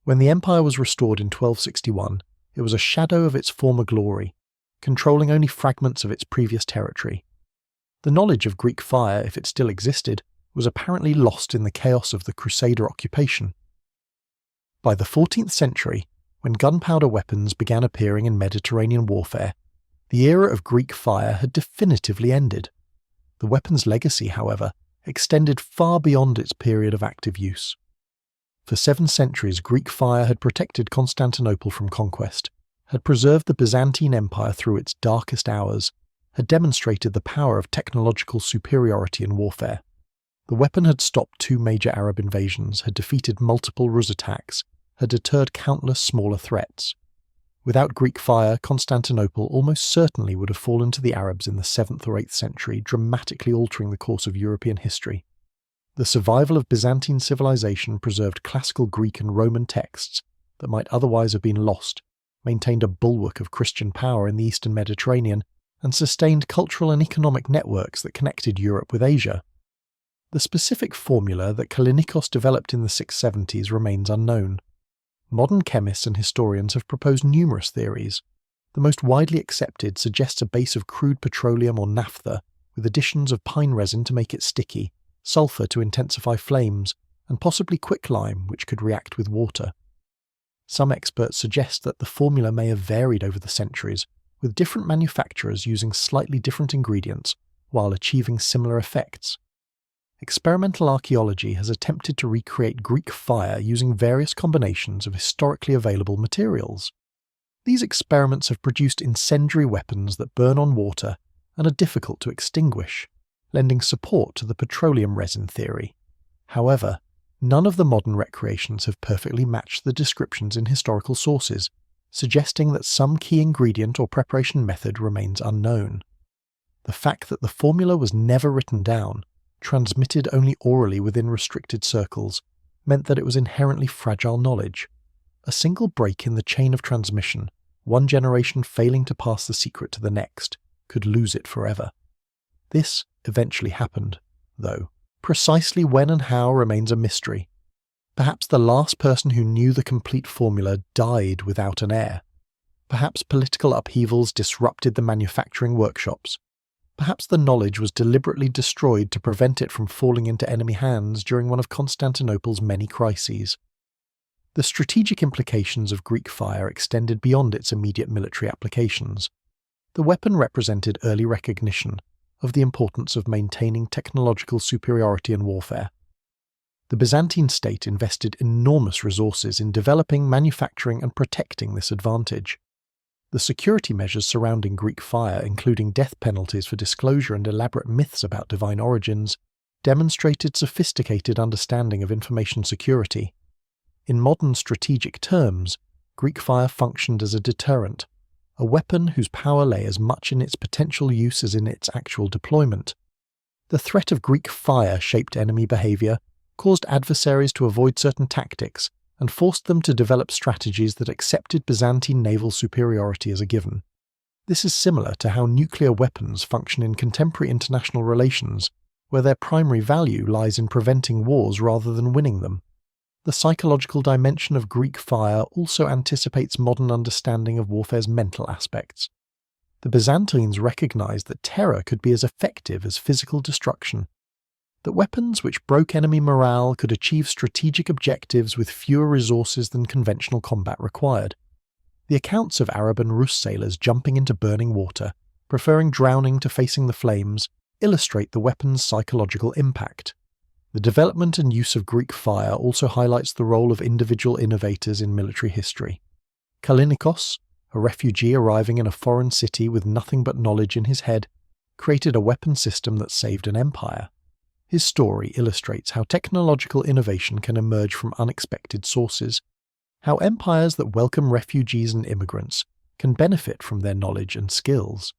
When the empire was restored in 1261, it was a shadow of its former glory, controlling only fragments of its previous territory. The knowledge of Greek fire, if it still existed, was apparently lost in the chaos of the Crusader occupation. By the 14th century, when gunpowder weapons began appearing in Mediterranean warfare, the era of Greek fire had definitively ended. The weapon's legacy, however, extended far beyond its period of active use. For 7 centuries, Greek fire had protected Constantinople from conquest, had preserved the Byzantine Empire through its darkest hours, had demonstrated the power of technological superiority in warfare. The weapon had stopped 2 major Arab invasions, had defeated multiple Rus attacks, had deterred countless smaller threats. Without Greek fire, Constantinople almost certainly would have fallen to the Arabs in the 7th or 8th century, dramatically altering the course of European history. The survival of Byzantine civilization preserved classical Greek and Roman texts that might otherwise have been lost, maintained a bulwark of Christian power in the eastern Mediterranean, and sustained cultural and economic networks that connected Europe with Asia. The specific formula that Kallinikos developed in the 670s remains unknown. Modern chemists and historians have proposed numerous theories. The most widely accepted suggests a base of crude petroleum or naphtha, with additions of pine resin to make it sticky, sulfur to intensify flames, and possibly quicklime, which could react with water. Some experts suggest that the formula may have varied over the centuries, with different manufacturers using slightly different ingredients while achieving similar effects. Experimental archaeology has attempted to recreate Greek fire using various combinations of historically available materials. These experiments have produced incendiary weapons that burn on water and are difficult to extinguish, lending support to the petroleum resin theory. However, none of the modern recreations have perfectly matched the descriptions in historical sources, suggesting that some key ingredient or preparation method remains unknown. The fact that the formula was never written down, transmitted only orally within restricted circles, meant that it was inherently fragile knowledge. A single break in the chain of transmission, one generation failing to pass the secret to the next, could lose it forever. This eventually happened, though. Precisely when and how remains a mystery. Perhaps the last person who knew the complete formula died without an heir. Perhaps political upheavals disrupted the manufacturing workshops. Perhaps the knowledge was deliberately destroyed to prevent it from falling into enemy hands during one of Constantinople's many crises. The strategic implications of Greek fire extended beyond its immediate military applications. The weapon represented early recognition of the importance of maintaining technological superiority in warfare. The Byzantine state invested enormous resources in developing, manufacturing, and protecting this advantage. The security measures surrounding Greek fire, including death penalties for disclosure and elaborate myths about divine origins, demonstrated sophisticated understanding of information security. In modern strategic terms, Greek fire functioned as a deterrent, a weapon whose power lay as much in its potential use as in its actual deployment. The threat of Greek fire shaped enemy behavior, caused adversaries to avoid certain tactics, and forced them to develop strategies that accepted Byzantine naval superiority as a given. This is similar to how nuclear weapons function in contemporary international relations, where their primary value lies in preventing wars rather than winning them. The psychological dimension of Greek fire also anticipates modern understanding of warfare's mental aspects. The Byzantines recognized that terror could be as effective as physical destruction, that weapons which broke enemy morale could achieve strategic objectives with fewer resources than conventional combat required. The accounts of Arab and Rus sailors jumping into burning water, preferring drowning to facing the flames, illustrate the weapon's psychological impact. The development and use of Greek fire also highlights the role of individual innovators in military history. Kallinikos, a refugee arriving in a foreign city with nothing but knowledge in his head, created a weapon system that saved an empire. His story illustrates how technological innovation can emerge from unexpected sources, how empires that welcome refugees and immigrants can benefit from their knowledge and skills.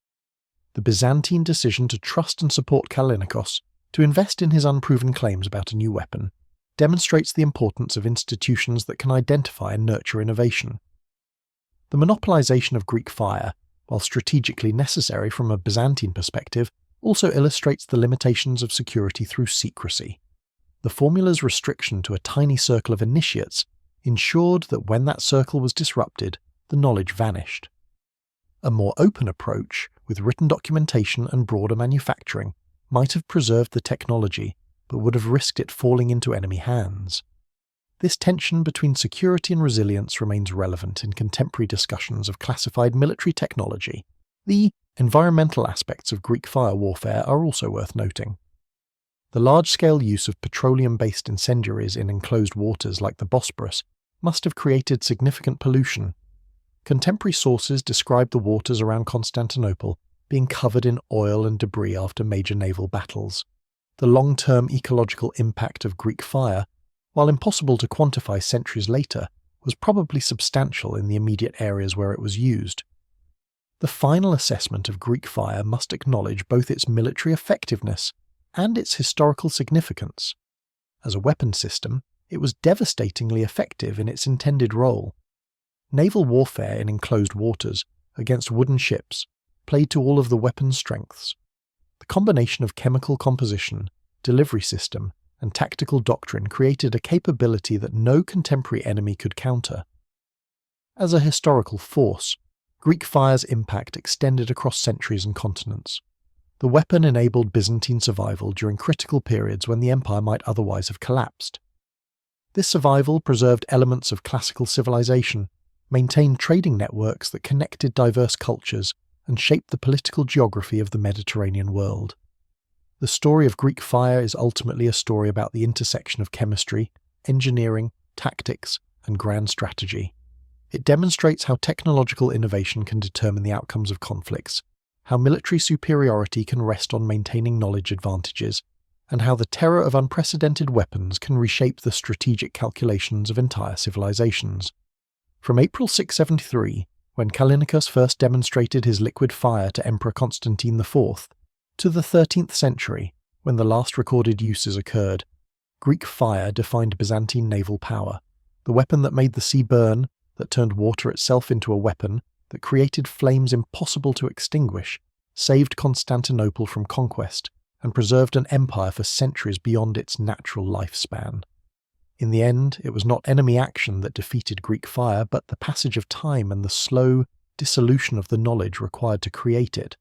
The Byzantine decision to trust and support Kallinikos, to invest in his unproven claims about a new weapon, demonstrates the importance of institutions that can identify and nurture innovation. The monopolization of Greek fire, while strategically necessary from a Byzantine perspective, also illustrates the limitations of security through secrecy. The formula's restriction to a tiny circle of initiates ensured that when that circle was disrupted, the knowledge vanished. A more open approach, with written documentation and broader manufacturing, might have preserved the technology, but would have risked it falling into enemy hands. This tension between security and resilience remains relevant in contemporary discussions of classified military technology. The environmental aspects of Greek fire warfare are also worth noting. The large-scale use of petroleum-based incendiaries in enclosed waters like the Bosporus must have created significant pollution. Contemporary sources describe the waters around Constantinople being covered in oil and debris after major naval battles. The long-term ecological impact of Greek fire, while impossible to quantify centuries later, was probably substantial in the immediate areas where it was used. The final assessment of Greek fire must acknowledge both its military effectiveness and its historical significance. As a weapon system, it was devastatingly effective in its intended role. Naval warfare in enclosed waters against wooden ships played to all of the weapon's strengths. The combination of chemical composition, delivery system, and tactical doctrine created a capability that no contemporary enemy could counter. As a historical force, Greek fire's impact extended across centuries and continents. The weapon enabled Byzantine survival during critical periods when the empire might otherwise have collapsed. This survival preserved elements of classical civilization, maintained trading networks that connected diverse cultures, and shaped the political geography of the Mediterranean world. The story of Greek fire is ultimately a story about the intersection of chemistry, engineering, tactics, and grand strategy. It demonstrates how technological innovation can determine the outcomes of conflicts, how military superiority can rest on maintaining knowledge advantages, and how the terror of unprecedented weapons can reshape the strategic calculations of entire civilizations. From April 673, when Callinicus first demonstrated his liquid fire to Emperor Constantine IV, to the 13th century, when the last recorded uses occurred, Greek fire defined Byzantine naval power, the weapon that made the sea burn, that turned water itself into a weapon, that created flames impossible to extinguish, saved Constantinople from conquest, and preserved an empire for centuries beyond its natural lifespan. In the end, it was not enemy action that defeated Greek fire, but the passage of time and the slow dissolution of the knowledge required to create it.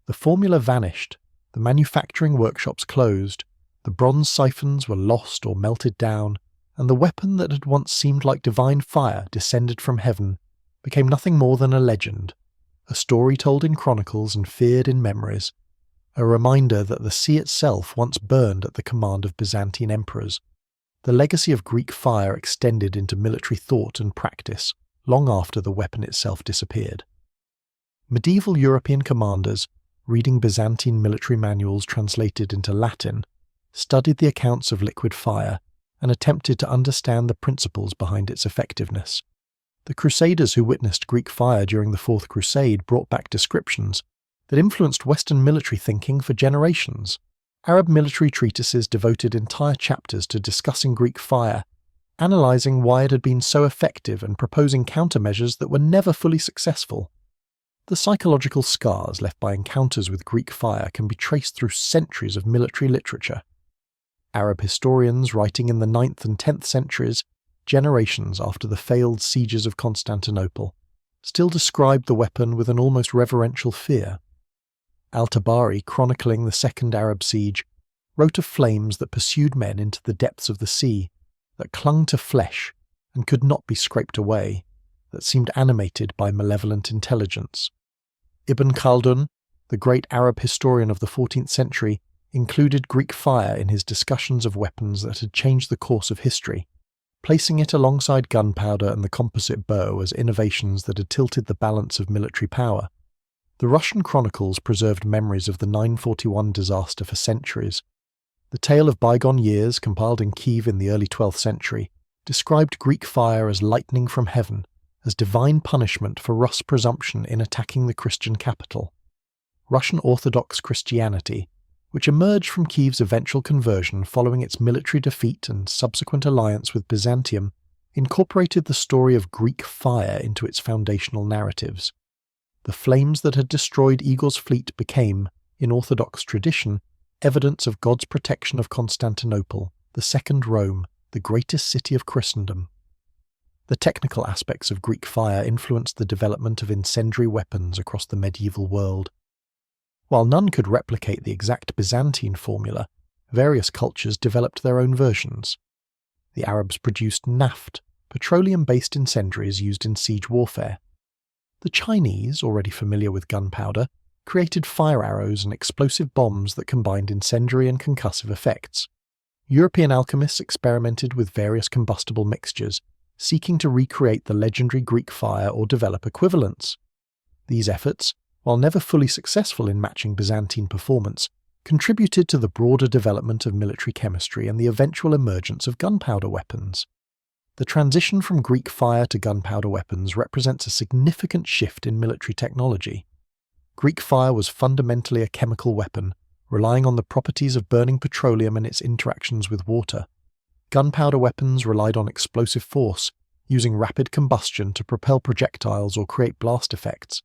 The formula vanished, the manufacturing workshops closed, the bronze siphons were lost or melted down, and the weapon that had once seemed like divine fire descended from heaven became nothing more than a legend, a story told in chronicles and feared in memories, a reminder that the sea itself once burned at the command of Byzantine emperors. The legacy of Greek fire extended into military thought and practice long after the weapon itself disappeared. Medieval European commanders, reading Byzantine military manuals translated into Latin, studied the accounts of liquid fire and attempted to understand the principles behind its effectiveness. The Crusaders who witnessed Greek fire during the Fourth Crusade brought back descriptions that influenced Western military thinking for generations. Arab military treatises devoted entire chapters to discussing Greek fire, analysing why it had been so effective and proposing countermeasures that were never fully successful. The psychological scars left by encounters with Greek fire can be traced through centuries of military literature. Arab historians writing in the 9th and 10th centuries, generations after the failed sieges of Constantinople, still described the weapon with an almost reverential fear. Al-Tabari, chronicling the Second Arab Siege, wrote of flames that pursued men into the depths of the sea, that clung to flesh and could not be scraped away, that seemed animated by malevolent intelligence. Ibn Khaldun, the great Arab historian of the 14th century, included Greek fire in his discussions of weapons that had changed the course of history, placing it alongside gunpowder and the composite bow as innovations that had tilted the balance of military power. The Russian chronicles preserved memories of the 941 disaster for centuries. The tale of bygone years, compiled in Kiev in the early 12th century, described Greek fire as lightning from heaven, as divine punishment for Rus' presumption in attacking the Christian capital. Russian Orthodox Christianity, which emerged from Kiev's eventual conversion following its military defeat and subsequent alliance with Byzantium, incorporated the story of Greek fire into its foundational narratives. The flames that had destroyed Igor's fleet became, in Orthodox tradition, evidence of God's protection of Constantinople, the Second Rome, the greatest city of Christendom. The technical aspects of Greek fire influenced the development of incendiary weapons across the medieval world. While none could replicate the exact Byzantine formula, various cultures developed their own versions. The Arabs produced naft, petroleum-based incendiaries used in siege warfare. The Chinese, already familiar with gunpowder, created fire arrows and explosive bombs that combined incendiary and concussive effects. European alchemists experimented with various combustible mixtures, seeking to recreate the legendary Greek fire or develop equivalents. These efforts, while never fully successful in matching Byzantine performance, contributed to the broader development of military chemistry and the eventual emergence of gunpowder weapons. The transition from Greek fire to gunpowder weapons represents a significant shift in military technology. Greek fire was fundamentally a chemical weapon, relying on the properties of burning petroleum and its interactions with water. Gunpowder weapons relied on explosive force, using rapid combustion to propel projectiles or create blast effects.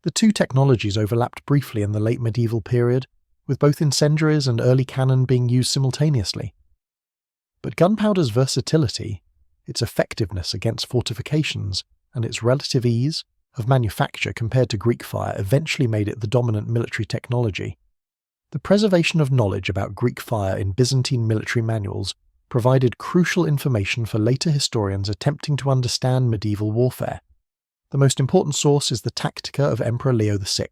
The two technologies overlapped briefly in the late medieval period, with both incendiaries and early cannon being used simultaneously. But gunpowder's versatility, its effectiveness against fortifications, and its relative ease of manufacture compared to Greek fire eventually made it the dominant military technology. The preservation of knowledge about Greek fire in Byzantine military manuals provided crucial information for later historians attempting to understand medieval warfare. The most important source is the Tactica of Emperor Leo VI,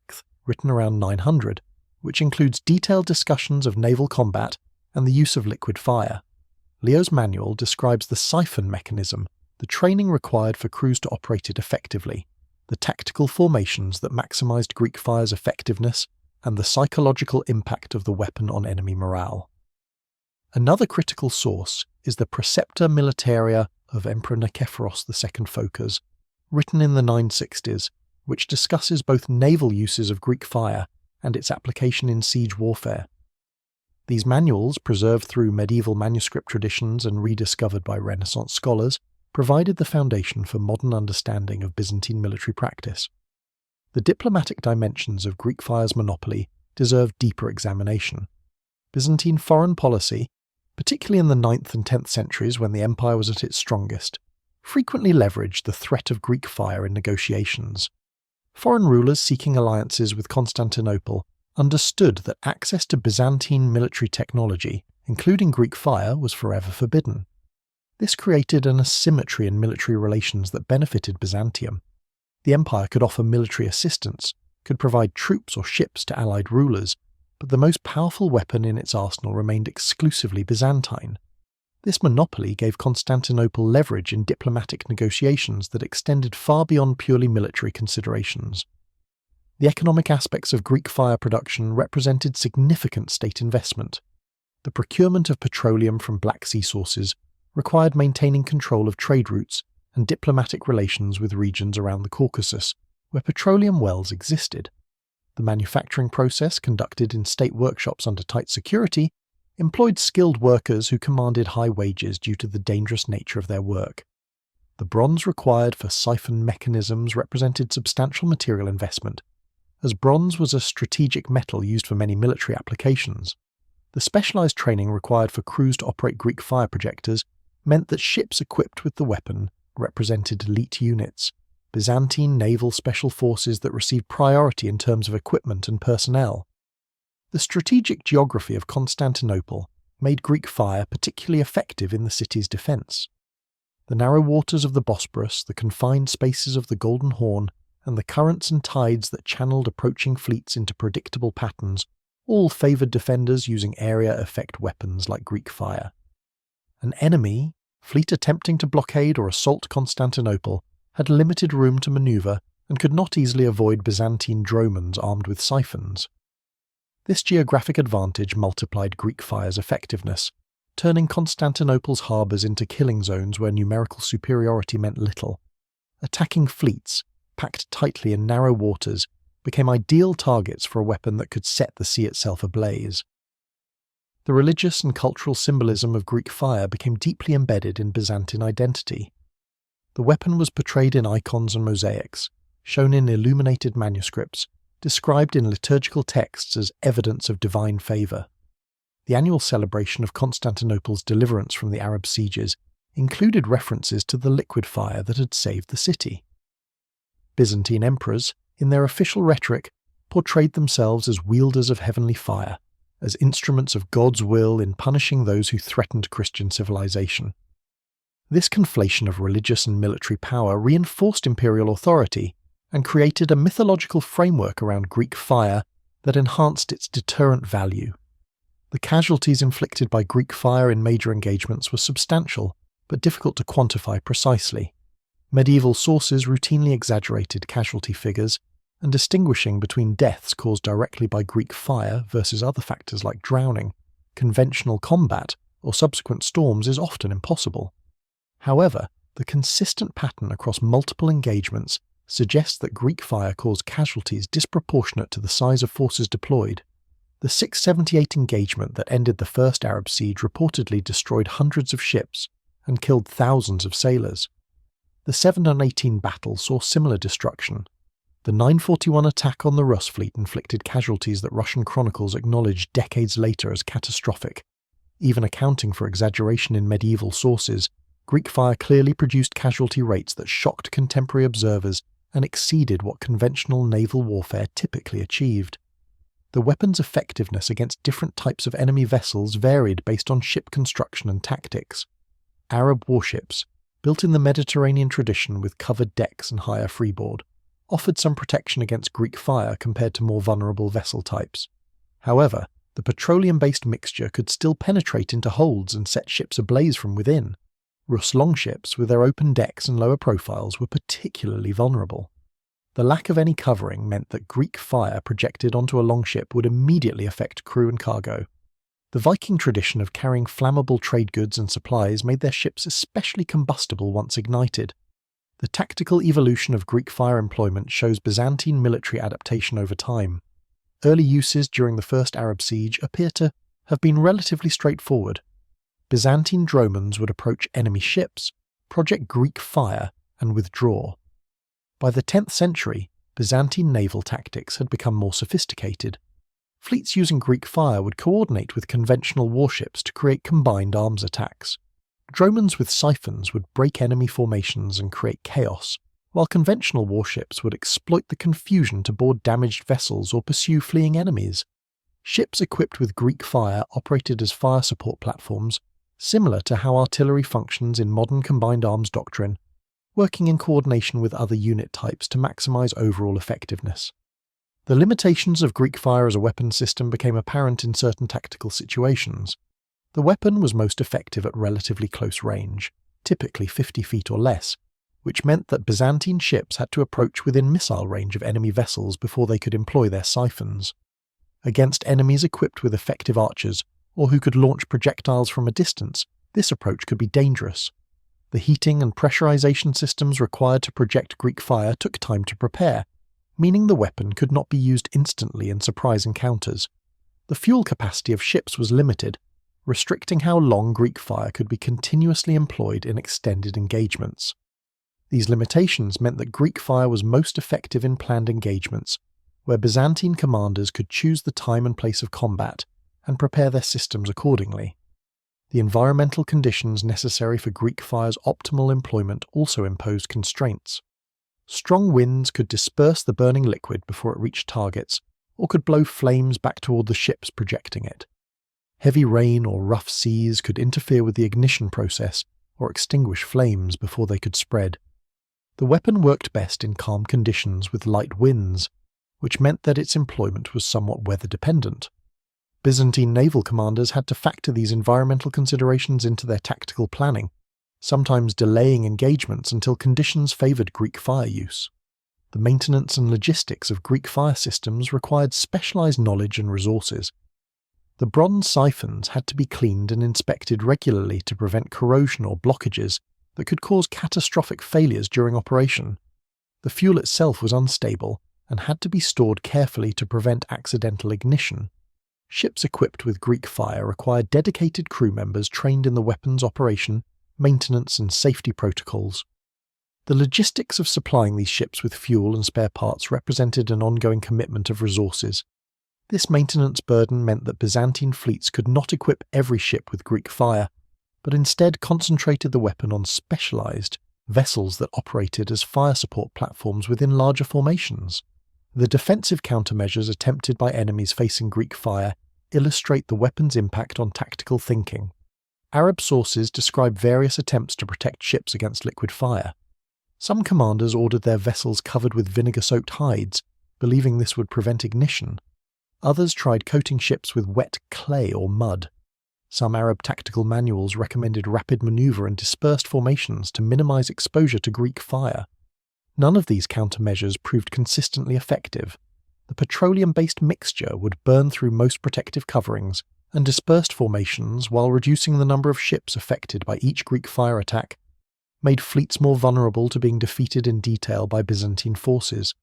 written around 900, which includes detailed discussions of naval combat and the use of liquid fire. Leo's manual describes the siphon mechanism, the training required for crews to operate it effectively, the tactical formations that maximized Greek fire's effectiveness, and the psychological impact of the weapon on enemy morale. Another critical source is the Precepta Militaria of Emperor Nikephoros II Phocas, written in the 960s, which discusses both naval uses of Greek fire and its application in siege warfare. These manuals, preserved through medieval manuscript traditions and rediscovered by Renaissance scholars, provided the foundation for modern understanding of Byzantine military practice. The diplomatic dimensions of Greek fire's monopoly deserve deeper examination. Byzantine foreign policy, particularly in the 9th and 10th centuries when the empire was at its strongest, frequently leveraged the threat of Greek fire in negotiations. Foreign rulers seeking alliances with Constantinople understood that access to Byzantine military technology, including Greek fire, was forever forbidden. This created an asymmetry in military relations that benefited Byzantium. The empire could offer military assistance, could provide troops or ships to allied rulers, but the most powerful weapon in its arsenal remained exclusively Byzantine. This monopoly gave Constantinople leverage in diplomatic negotiations that extended far beyond purely military considerations. The economic aspects of Greek fire production represented significant state investment. The procurement of petroleum from Black Sea sources required maintaining control of trade routes and diplomatic relations with regions around the Caucasus, where petroleum wells existed. The manufacturing process, conducted in state workshops under tight security, employed skilled workers who commanded high wages due to the dangerous nature of their work. The bronze required for siphon mechanisms represented substantial material investment, as bronze was a strategic metal used for many military applications. The specialized training required for crews to operate Greek fire projectors meant that ships equipped with the weapon represented elite units, Byzantine naval special forces that received priority in terms of equipment and personnel. The strategic geography of Constantinople made Greek fire particularly effective in the city's defense. The narrow waters of the Bosporus, the confined spaces of the Golden Horn, and the currents and tides that channeled approaching fleets into predictable patterns all favored defenders using area effect weapons like Greek fire. An enemy, fleet attempting to blockade or assault Constantinople, had limited room to maneuver and could not easily avoid Byzantine dromons armed with siphons. This geographic advantage multiplied Greek fire's effectiveness, turning Constantinople's harbours into killing zones where numerical superiority meant little. Attacking fleets, packed tightly in narrow waters, became ideal targets for a weapon that could set the sea itself ablaze. The religious and cultural symbolism of Greek fire became deeply embedded in Byzantine identity. The weapon was portrayed in icons and mosaics, shown in illuminated manuscripts, described in liturgical texts as evidence of divine favour. The annual celebration of Constantinople's deliverance from the Arab sieges included references to the liquid fire that had saved the city. Byzantine emperors, in their official rhetoric, portrayed themselves as wielders of heavenly fire, as instruments of God's will in punishing those who threatened Christian civilization. This conflation of religious and military power reinforced imperial authority and created a mythological framework around Greek fire that enhanced its deterrent value. The casualties inflicted by Greek fire in major engagements were substantial, but difficult to quantify precisely. Medieval sources routinely exaggerated casualty figures, and distinguishing between deaths caused directly by Greek fire versus other factors like drowning, conventional combat, or subsequent storms is often impossible. However, the consistent pattern across multiple engagements suggests that Greek fire caused casualties disproportionate to the size of forces deployed. The 678 engagement that ended the First Arab Siege reportedly destroyed hundreds of ships and killed thousands of sailors. The 718 battle saw similar destruction. The 941 attack on the Rus fleet inflicted casualties that Russian chronicles acknowledged decades later as catastrophic. Even accounting for exaggeration in medieval sources, Greek fire clearly produced casualty rates that shocked contemporary observers and exceeded what conventional naval warfare typically achieved. The weapon's effectiveness against different types of enemy vessels varied based on ship construction and tactics. Arab warships, built in the Mediterranean tradition with covered decks and higher freeboard, offered some protection against Greek fire compared to more vulnerable vessel types. However, the petroleum-based mixture could still penetrate into holds and set ships ablaze from within. Rus longships, with their open decks and lower profiles, were particularly vulnerable. The lack of any covering meant that Greek fire projected onto a longship would immediately affect crew and cargo. The Viking tradition of carrying flammable trade goods and supplies made their ships especially combustible once ignited. The tactical evolution of Greek fire employment shows Byzantine military adaptation over time. Early uses during the First Arab Siege appear to have been relatively straightforward. Byzantine dromons would approach enemy ships, project Greek fire, and withdraw. By the 10th century, Byzantine naval tactics had become more sophisticated. Fleets using Greek fire would coordinate with conventional warships to create combined arms attacks. Dromons with siphons would break enemy formations and create chaos, while conventional warships would exploit the confusion to board damaged vessels or pursue fleeing enemies. Ships equipped with Greek fire operated as fire support platforms, similar to how artillery functions in modern combined arms doctrine, working in coordination with other unit types to maximize overall effectiveness. The limitations of Greek fire as a weapon system became apparent in certain tactical situations. The weapon was most effective at relatively close range, typically 50 feet or less, which meant that Byzantine ships had to approach within missile range of enemy vessels before they could employ their siphons. Against enemies equipped with effective archers, or who could launch projectiles from a distance, this approach could be dangerous. The heating and pressurization systems required to project Greek fire took time to prepare, meaning the weapon could not be used instantly in surprise encounters. The fuel capacity of ships was limited, restricting how long Greek fire could be continuously employed in extended engagements. These limitations meant that Greek fire was most effective in planned engagements, where Byzantine commanders could choose the time and place of combat and prepare their systems accordingly. The environmental conditions necessary for Greek fire's optimal employment also imposed constraints. Strong winds could disperse the burning liquid before it reached targets, or could blow flames back toward the ships projecting it. Heavy rain or rough seas could interfere with the ignition process or extinguish flames before they could spread. The weapon worked best in calm conditions with light winds, which meant that its employment was somewhat weather-dependent. Byzantine naval commanders had to factor these environmental considerations into their tactical planning, sometimes delaying engagements until conditions favoured Greek fire use. The maintenance and logistics of Greek fire systems required specialised knowledge and resources. The bronze siphons had to be cleaned and inspected regularly to prevent corrosion or blockages that could cause catastrophic failures during operation. The fuel itself was unstable and had to be stored carefully to prevent accidental ignition. Ships equipped with Greek fire required dedicated crew members trained in the weapon's operation, maintenance and safety protocols. The logistics of supplying these ships with fuel and spare parts represented an ongoing commitment of resources. This maintenance burden meant that Byzantine fleets could not equip every ship with Greek fire, but instead concentrated the weapon on specialised vessels that operated as fire support platforms within larger formations. The defensive countermeasures attempted by enemies facing Greek fire illustrate the weapon's impact on tactical thinking. Arab sources describe various attempts to protect ships against liquid fire. Some commanders ordered their vessels covered with vinegar-soaked hides, believing this would prevent ignition. Others tried coating ships with wet clay or mud. Some Arab tactical manuals recommended rapid maneuver and dispersed formations to minimize exposure to Greek fire. None of these countermeasures proved consistently effective. The petroleum-based mixture would burn through most protective coverings and dispersed formations while reducing the number of ships affected by each Greek fire attack, made fleets more vulnerable to being defeated in detail by Byzantine forces.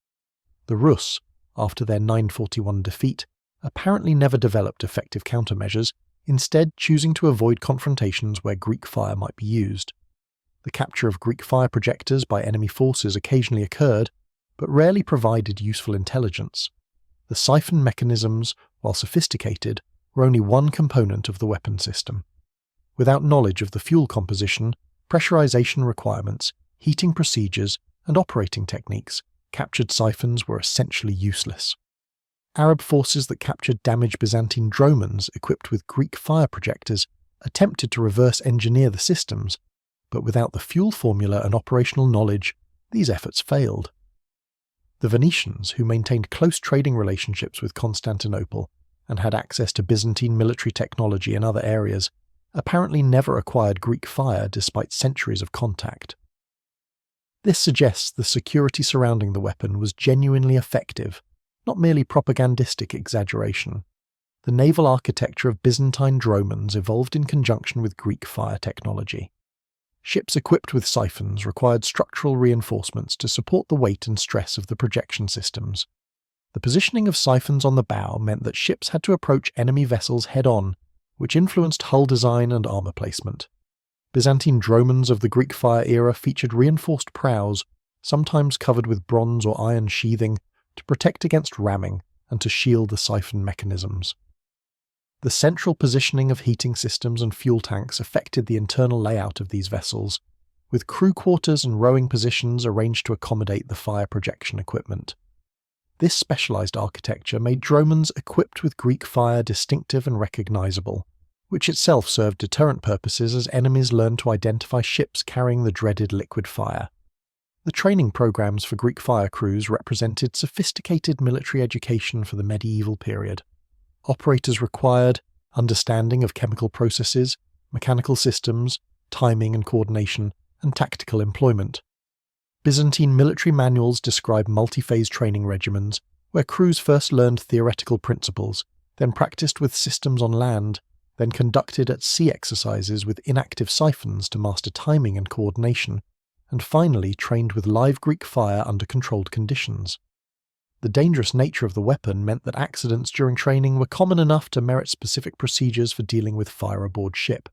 The Rus, after their 941 defeat, apparently never developed effective countermeasures, instead choosing to avoid confrontations where Greek fire might be used. The capture of Greek fire projectors by enemy forces occasionally occurred, but rarely provided useful intelligence. The siphon mechanisms, while sophisticated, were only one component of the weapon system. Without knowledge of the fuel composition, pressurization requirements, heating procedures, and operating techniques, captured siphons were essentially useless. Arab forces that captured damaged Byzantine dromons equipped with Greek fire projectors attempted to reverse engineer the systems, but without the fuel formula and operational knowledge, these efforts failed. The Venetians, who maintained close trading relationships with Constantinople and had access to Byzantine military technology in other areas, apparently never acquired Greek fire despite centuries of contact. This suggests the security surrounding the weapon was genuinely effective, not merely propagandistic exaggeration. The naval architecture of Byzantine dromons evolved in conjunction with Greek fire technology. Ships equipped with siphons required structural reinforcements to support the weight and stress of the projection systems. The positioning of siphons on the bow meant that ships had to approach enemy vessels head-on, which influenced hull design and armour placement. Byzantine dromons of the Greek fire era featured reinforced prows, sometimes covered with bronze or iron sheathing, to protect against ramming and to shield the siphon mechanisms. The central positioning of heating systems and fuel tanks affected the internal layout of these vessels, with crew quarters and rowing positions arranged to accommodate the fire projection equipment. This specialized architecture made dromons equipped with Greek fire distinctive and recognizable, which itself served deterrent purposes as enemies learned to identify ships carrying the dreaded liquid fire. The training programs for Greek fire crews represented sophisticated military education for the medieval period. Operators required understanding of chemical processes, mechanical systems, timing and coordination, and tactical employment. Byzantine military manuals describe multi-phase training regimens, where crews first learned theoretical principles, then practiced with systems on land, then conducted at sea exercises with inactive siphons to master timing and coordination, and finally trained with live Greek fire under controlled conditions. The dangerous nature of the weapon meant that accidents during training were common enough to merit specific procedures for dealing with fire aboard ship.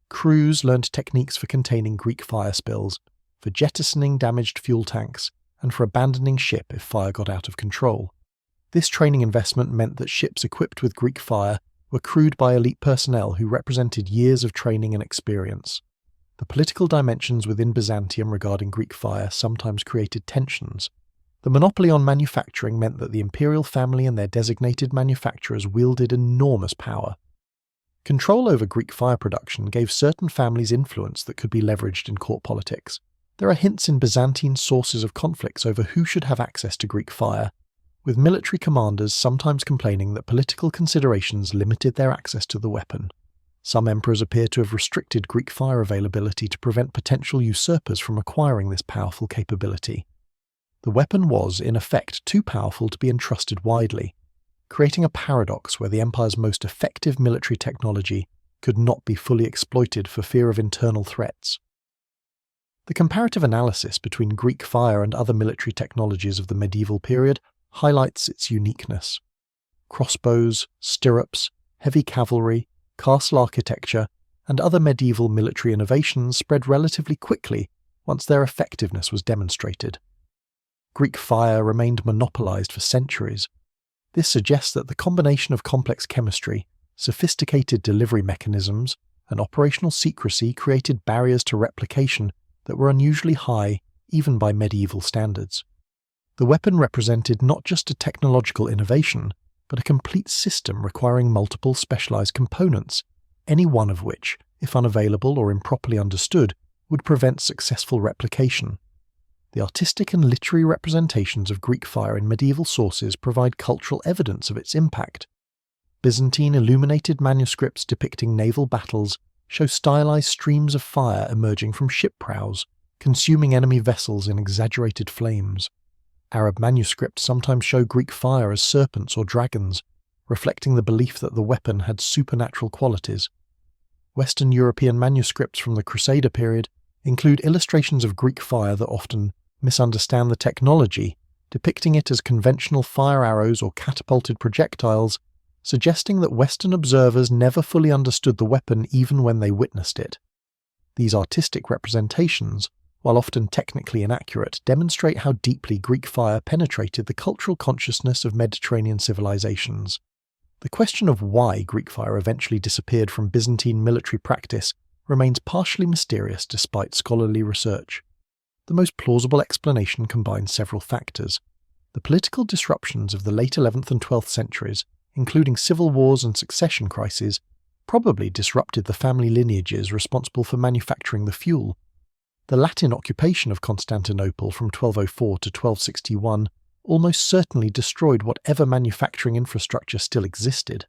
Crews learned techniques for containing Greek fire spills, for jettisoning damaged fuel tanks, and for abandoning ship if fire got out of control. This training investment meant that ships equipped with Greek fire were crewed by elite personnel who represented years of training and experience. The political dimensions within Byzantium regarding Greek fire sometimes created tensions. The monopoly on manufacturing meant that the imperial family and their designated manufacturers wielded enormous power. Control over Greek fire production gave certain families influence that could be leveraged in court politics. There are hints in Byzantine sources of conflicts over who should have access to Greek fire, with military commanders sometimes complaining that political considerations limited their access to the weapon. Some emperors appear to have restricted Greek fire availability to prevent potential usurpers from acquiring this powerful capability. The weapon was, in effect, too powerful to be entrusted widely, creating a paradox where the empire's most effective military technology could not be fully exploited for fear of internal threats. The comparative analysis between Greek fire and other military technologies of the medieval period highlights its uniqueness. Crossbows, stirrups, heavy cavalry, castle architecture, and other medieval military innovations spread relatively quickly once their effectiveness was demonstrated. Greek fire remained monopolized for centuries. This suggests that the combination of complex chemistry, sophisticated delivery mechanisms, and operational secrecy created barriers to replication that were unusually high even by medieval standards. The weapon represented not just a technological innovation, but a complete system requiring multiple specialized components, any one of which, if unavailable or improperly understood, would prevent successful replication. The artistic and literary representations of Greek fire in medieval sources provide cultural evidence of its impact. Byzantine illuminated manuscripts depicting naval battles show stylized streams of fire emerging from ship prows, consuming enemy vessels in exaggerated flames. Arab manuscripts sometimes show Greek fire as serpents or dragons, reflecting the belief that the weapon had supernatural qualities. Western European manuscripts from the Crusader period include illustrations of Greek fire that often misunderstand the technology, depicting it as conventional fire arrows or catapulted projectiles, suggesting that Western observers never fully understood the weapon even when they witnessed it. These artistic representations, while often technically inaccurate, demonstrate how deeply Greek fire penetrated the cultural consciousness of Mediterranean civilizations. The question of why Greek fire eventually disappeared from Byzantine military practice remains partially mysterious despite scholarly research. The most plausible explanation combines several factors. The political disruptions of the late 11th and 12th centuries, including civil wars and succession crises, probably disrupted the family lineages responsible for manufacturing the fuel. The Latin occupation of Constantinople from 1204 to 1261 almost certainly destroyed whatever manufacturing infrastructure still existed.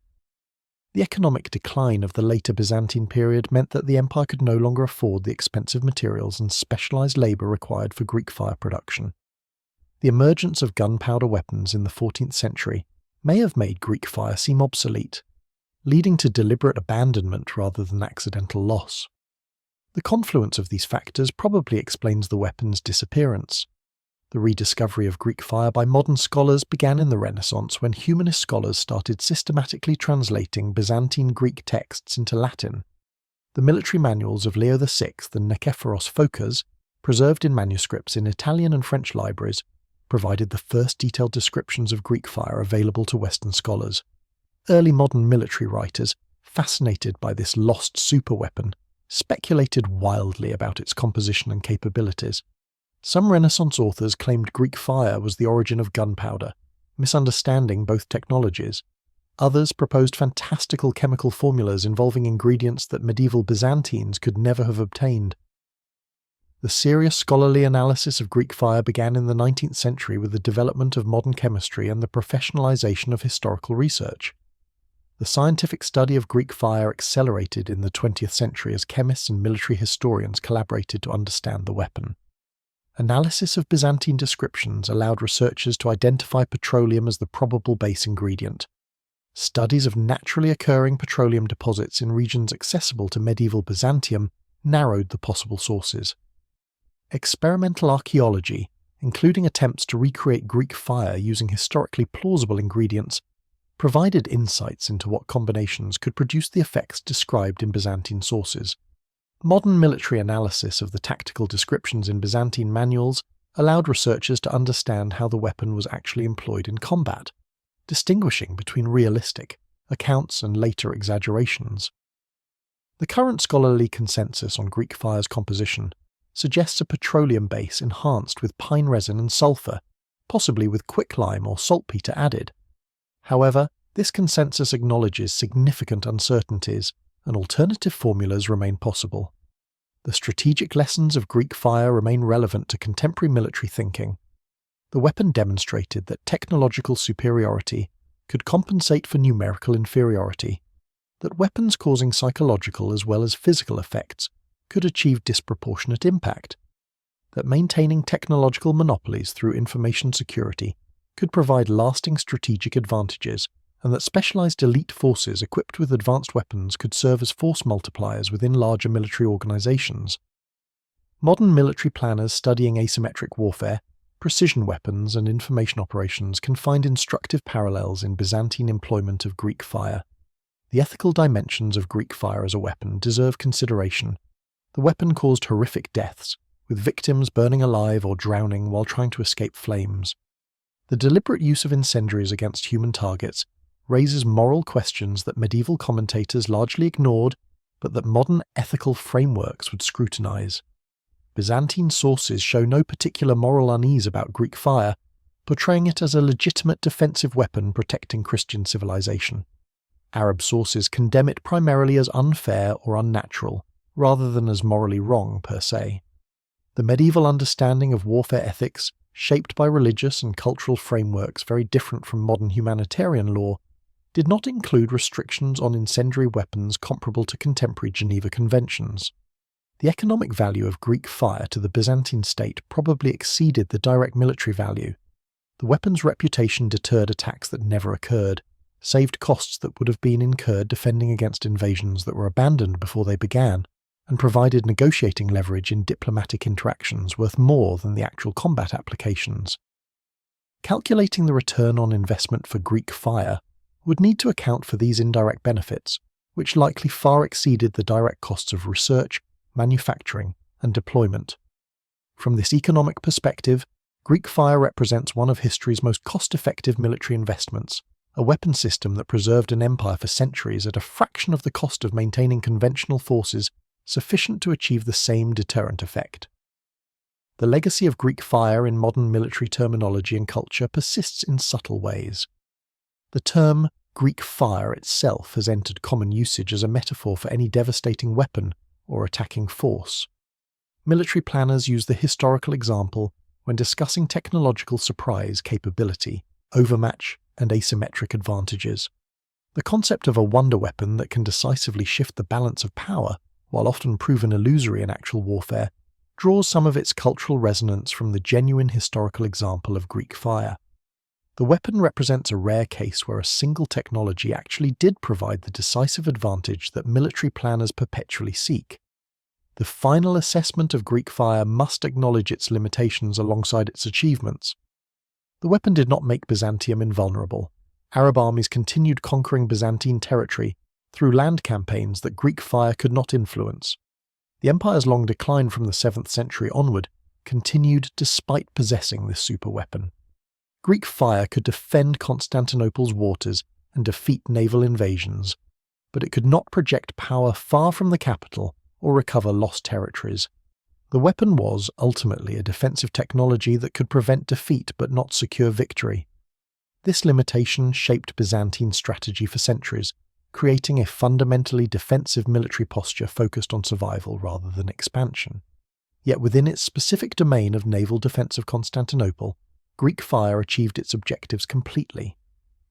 The economic decline of the later Byzantine period meant that the empire could no longer afford the expensive materials and specialized labor required for Greek fire production. The emergence of gunpowder weapons in the 14th century may have made Greek fire seem obsolete, leading to deliberate abandonment rather than accidental loss. The confluence of these factors probably explains the weapon's disappearance. The rediscovery of Greek fire by modern scholars began in the Renaissance when humanist scholars started systematically translating Byzantine Greek texts into Latin. The military manuals of Leo VI and Nikephoros Phokas, preserved in manuscripts in Italian and French libraries, provided the first detailed descriptions of Greek fire available to Western scholars. Early modern military writers, fascinated by this lost superweapon, speculated wildly about its composition and capabilities. Some Renaissance authors claimed Greek fire was the origin of gunpowder, misunderstanding both technologies. Others proposed fantastical chemical formulas involving ingredients that medieval Byzantines could never have obtained. The serious scholarly analysis of Greek fire began in the 19th century with the development of modern chemistry and the professionalization of historical research. The scientific study of Greek fire accelerated in the 20th century as chemists and military historians collaborated to understand the weapon. Analysis of Byzantine descriptions allowed researchers to identify petroleum as the probable base ingredient. Studies of naturally occurring petroleum deposits in regions accessible to medieval Byzantium narrowed the possible sources. Experimental archaeology, including attempts to recreate Greek fire using historically plausible ingredients, provided insights into what combinations could produce the effects described in Byzantine sources. Modern military analysis of the tactical descriptions in Byzantine manuals allowed researchers to understand how the weapon was actually employed in combat, distinguishing between realistic accounts and later exaggerations. The current scholarly consensus on Greek fire's composition suggests a petroleum base enhanced with pine resin and sulfur, possibly with quicklime or saltpeter added. However, this consensus acknowledges significant uncertainties, and alternative formulas remain possible. The strategic lessons of Greek fire remain relevant to contemporary military thinking. The weapon demonstrated that technological superiority could compensate for numerical inferiority, that weapons causing psychological as well as physical effects could achieve disproportionate impact, that maintaining technological monopolies through information security could provide lasting strategic advantages, and that specialized elite forces equipped with advanced weapons could serve as force multipliers within larger military organizations. Modern military planners studying asymmetric warfare, precision weapons, and information operations can find instructive parallels in Byzantine employment of Greek fire. The ethical dimensions of Greek fire as a weapon deserve consideration. The weapon caused horrific deaths, with victims burning alive or drowning while trying to escape flames. The deliberate use of incendiaries against human targets raises moral questions that medieval commentators largely ignored, but that modern ethical frameworks would scrutinize. Byzantine sources show no particular moral unease about Greek fire, portraying it as a legitimate defensive weapon protecting Christian civilization. Arab sources condemn it primarily as unfair or unnatural, rather than as morally wrong per se. The medieval understanding of warfare ethics, shaped by religious and cultural frameworks very different from modern humanitarian law, did not include restrictions on incendiary weapons comparable to contemporary Geneva Conventions. The economic value of Greek fire to the Byzantine state probably exceeded the direct military value. The weapon's reputation deterred attacks that never occurred, saved costs that would have been incurred defending against invasions that were abandoned before they began, and provided negotiating leverage in diplomatic interactions worth more than the actual combat applications. Calculating the return on investment for Greek fire would need to account for these indirect benefits, which likely far exceeded the direct costs of research, manufacturing, and deployment. From this economic perspective, Greek fire represents one of history's most cost-effective military investments, a weapon system that preserved an empire for centuries at a fraction of the cost of maintaining conventional forces sufficient to achieve the same deterrent effect. The legacy of Greek fire in modern military terminology and culture persists in subtle ways. The term Greek fire itself has entered common usage as a metaphor for any devastating weapon or attacking force. Military planners use the historical example when discussing technological surprise capability, overmatch, and asymmetric advantages. The concept of a wonder weapon that can decisively shift the balance of power, while often proven illusory in actual warfare, draws some of its cultural resonance from the genuine historical example of Greek fire. The weapon represents a rare case where a single technology actually did provide the decisive advantage that military planners perpetually seek. The final assessment of Greek fire must acknowledge its limitations alongside its achievements. The weapon did not make Byzantium invulnerable. Arab armies continued conquering Byzantine territory through land campaigns that Greek fire could not influence. The empire's long decline from the 7th century onward continued despite possessing this superweapon. Greek fire could defend Constantinople's waters and defeat naval invasions, but it could not project power far from the capital or recover lost territories. The weapon was, ultimately, a defensive technology that could prevent defeat but not secure victory. This limitation shaped Byzantine strategy for centuries, creating a fundamentally defensive military posture focused on survival rather than expansion. Yet within its specific domain of naval defense of Constantinople, Greek fire achieved its objectives completely.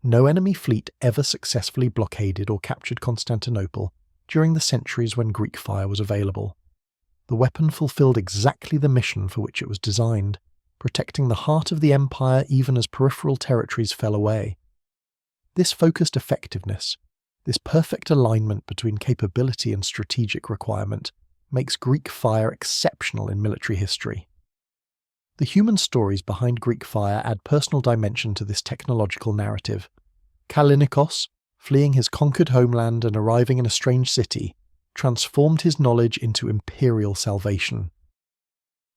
No enemy fleet ever successfully blockaded or captured Constantinople during the centuries when Greek fire was available. The weapon fulfilled exactly the mission for which it was designed, protecting the heart of the empire even as peripheral territories fell away. This focused effectiveness, this perfect alignment between capability and strategic requirement, makes Greek fire exceptional in military history. The human stories behind Greek fire add personal dimension to this technological narrative. Kallinikos, fleeing his conquered homeland and arriving in a strange city, transformed his knowledge into imperial salvation.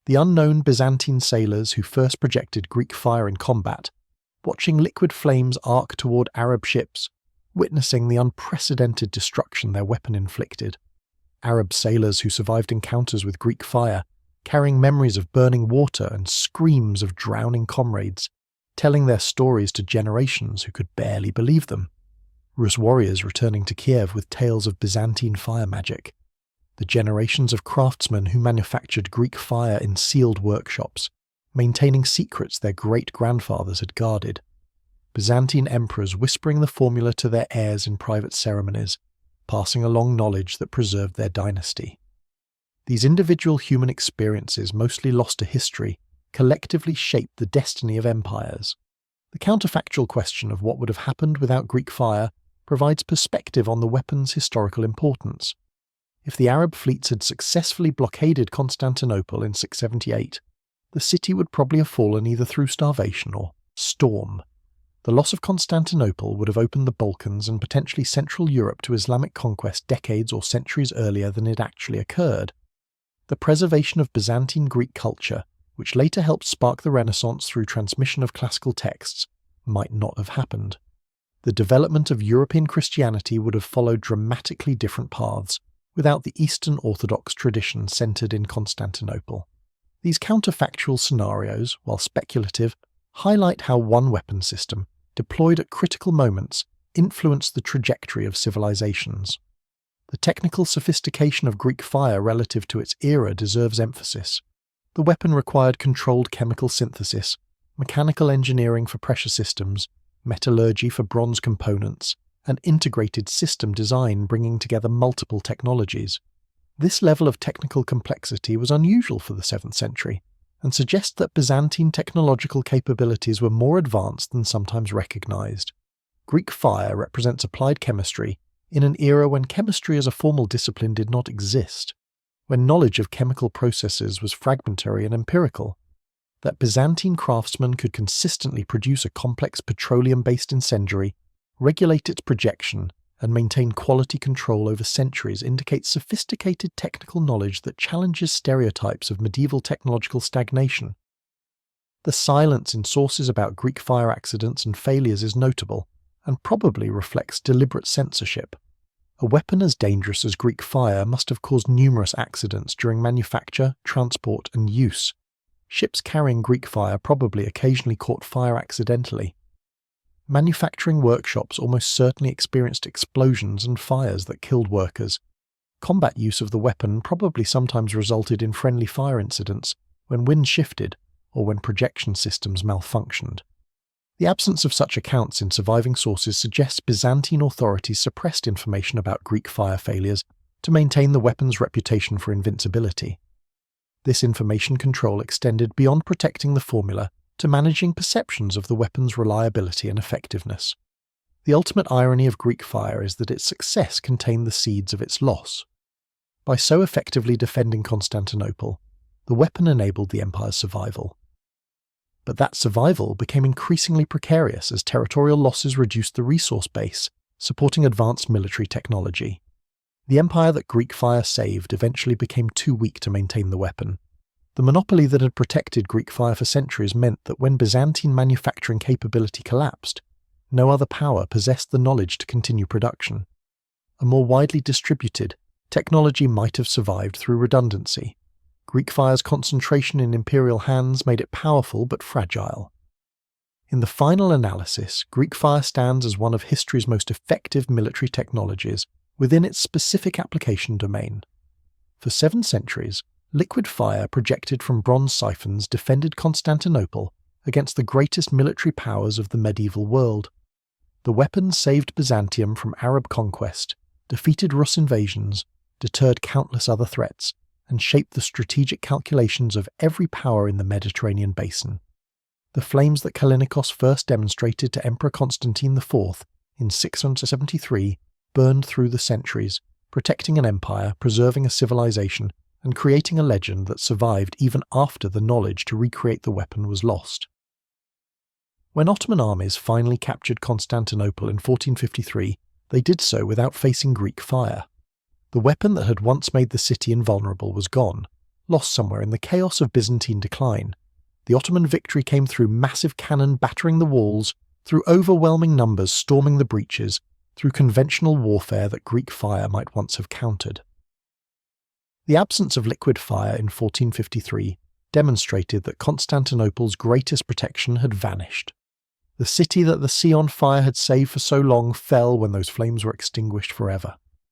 The unknown Byzantine sailors who first projected Greek fire in combat, watching liquid flames arc toward Arab ships, witnessing the unprecedented destruction their weapon inflicted. Arab sailors who survived encounters with Greek fire, carrying memories of burning water and screams of drowning comrades, telling their stories to generations who could barely believe them. Rus warriors returning to Kiev with tales of Byzantine fire magic. The generations of craftsmen who manufactured Greek fire in sealed workshops, maintaining secrets their great-grandfathers had guarded. Byzantine emperors whispering the formula to their heirs in private ceremonies, passing along knowledge that preserved their dynasty. These individual human experiences, mostly lost to history, collectively shaped the destiny of empires. The counterfactual question of what would have happened without Greek fire provides perspective on the weapon's historical importance. If the Arab fleets had successfully blockaded Constantinople in 678, the city would probably have fallen either through starvation or storm. The loss of Constantinople would have opened the Balkans and potentially Central Europe to Islamic conquest decades or centuries earlier than it actually occurred. The preservation of Byzantine Greek culture, which later helped spark the Renaissance through transmission of classical texts, might not have happened. The development of European Christianity would have followed dramatically different paths, without the Eastern Orthodox tradition centered in Constantinople. These counterfactual scenarios, while speculative, highlight how one weapon system, deployed at critical moments, influenced the trajectory of civilizations. The technical sophistication of Greek fire relative to its era deserves emphasis. The weapon required controlled chemical synthesis, mechanical engineering for pressure systems, metallurgy for bronze components, and integrated system design bringing together multiple technologies. This level of technical complexity was unusual for the 7th century, and suggests that Byzantine technological capabilities were more advanced than sometimes recognized. Greek fire represents applied chemistry in an era when chemistry as a formal discipline did not exist, when knowledge of chemical processes was fragmentary and empirical. That Byzantine craftsmen could consistently produce a complex petroleum-based incendiary, regulate its projection, and maintain quality control over centuries indicates sophisticated technical knowledge that challenges stereotypes of medieval technological stagnation. The silence in sources about Greek fire accidents and failures is notable, and probably reflects deliberate censorship. A weapon as dangerous as Greek fire must have caused numerous accidents during manufacture, transport, and use. Ships carrying Greek fire probably occasionally caught fire accidentally. Manufacturing workshops almost certainly experienced explosions and fires that killed workers. Combat use of the weapon probably sometimes resulted in friendly fire incidents when wind shifted or when projection systems malfunctioned. The absence of such accounts in surviving sources suggests Byzantine authorities suppressed information about Greek fire failures to maintain the weapon's reputation for invincibility. This information control extended beyond protecting the formula to managing perceptions of the weapon's reliability and effectiveness. The ultimate irony of Greek fire is that its success contained the seeds of its loss. By so effectively defending Constantinople, the weapon enabled the empire's survival. But that survival became increasingly precarious as territorial losses reduced the resource base, supporting advanced military technology. The empire that Greek fire saved eventually became too weak to maintain the weapon. The monopoly that had protected Greek fire for centuries meant that when Byzantine manufacturing capability collapsed, no other power possessed the knowledge to continue production. A more widely distributed technology might have survived through redundancy. Greek fire's concentration in imperial hands made it powerful but fragile. In the final analysis, Greek fire stands as one of history's most effective military technologies within its specific application domain. For 7 centuries, liquid fire projected from bronze siphons defended Constantinople against the greatest military powers of the medieval world. The weapon saved Byzantium from Arab conquest, defeated Rus invasions, deterred countless other threats, and shaped the strategic calculations of every power in the Mediterranean basin. The flames that Kallinikos first demonstrated to Emperor Constantine IV in 673 burned through the centuries, protecting an empire, preserving a civilization, and creating a legend that survived even after the knowledge to recreate the weapon was lost. When Ottoman armies finally captured Constantinople in 1453, they did so without facing Greek fire. The weapon that had once made the city invulnerable was gone, lost somewhere in the chaos of Byzantine decline. The Ottoman victory came through massive cannon battering the walls, through overwhelming numbers storming the breaches, through conventional warfare that Greek fire might once have countered. The absence of liquid fire in 1453 demonstrated that Constantinople's greatest protection had vanished. The city that the sea on fire had saved for so long fell when those flames were extinguished forever.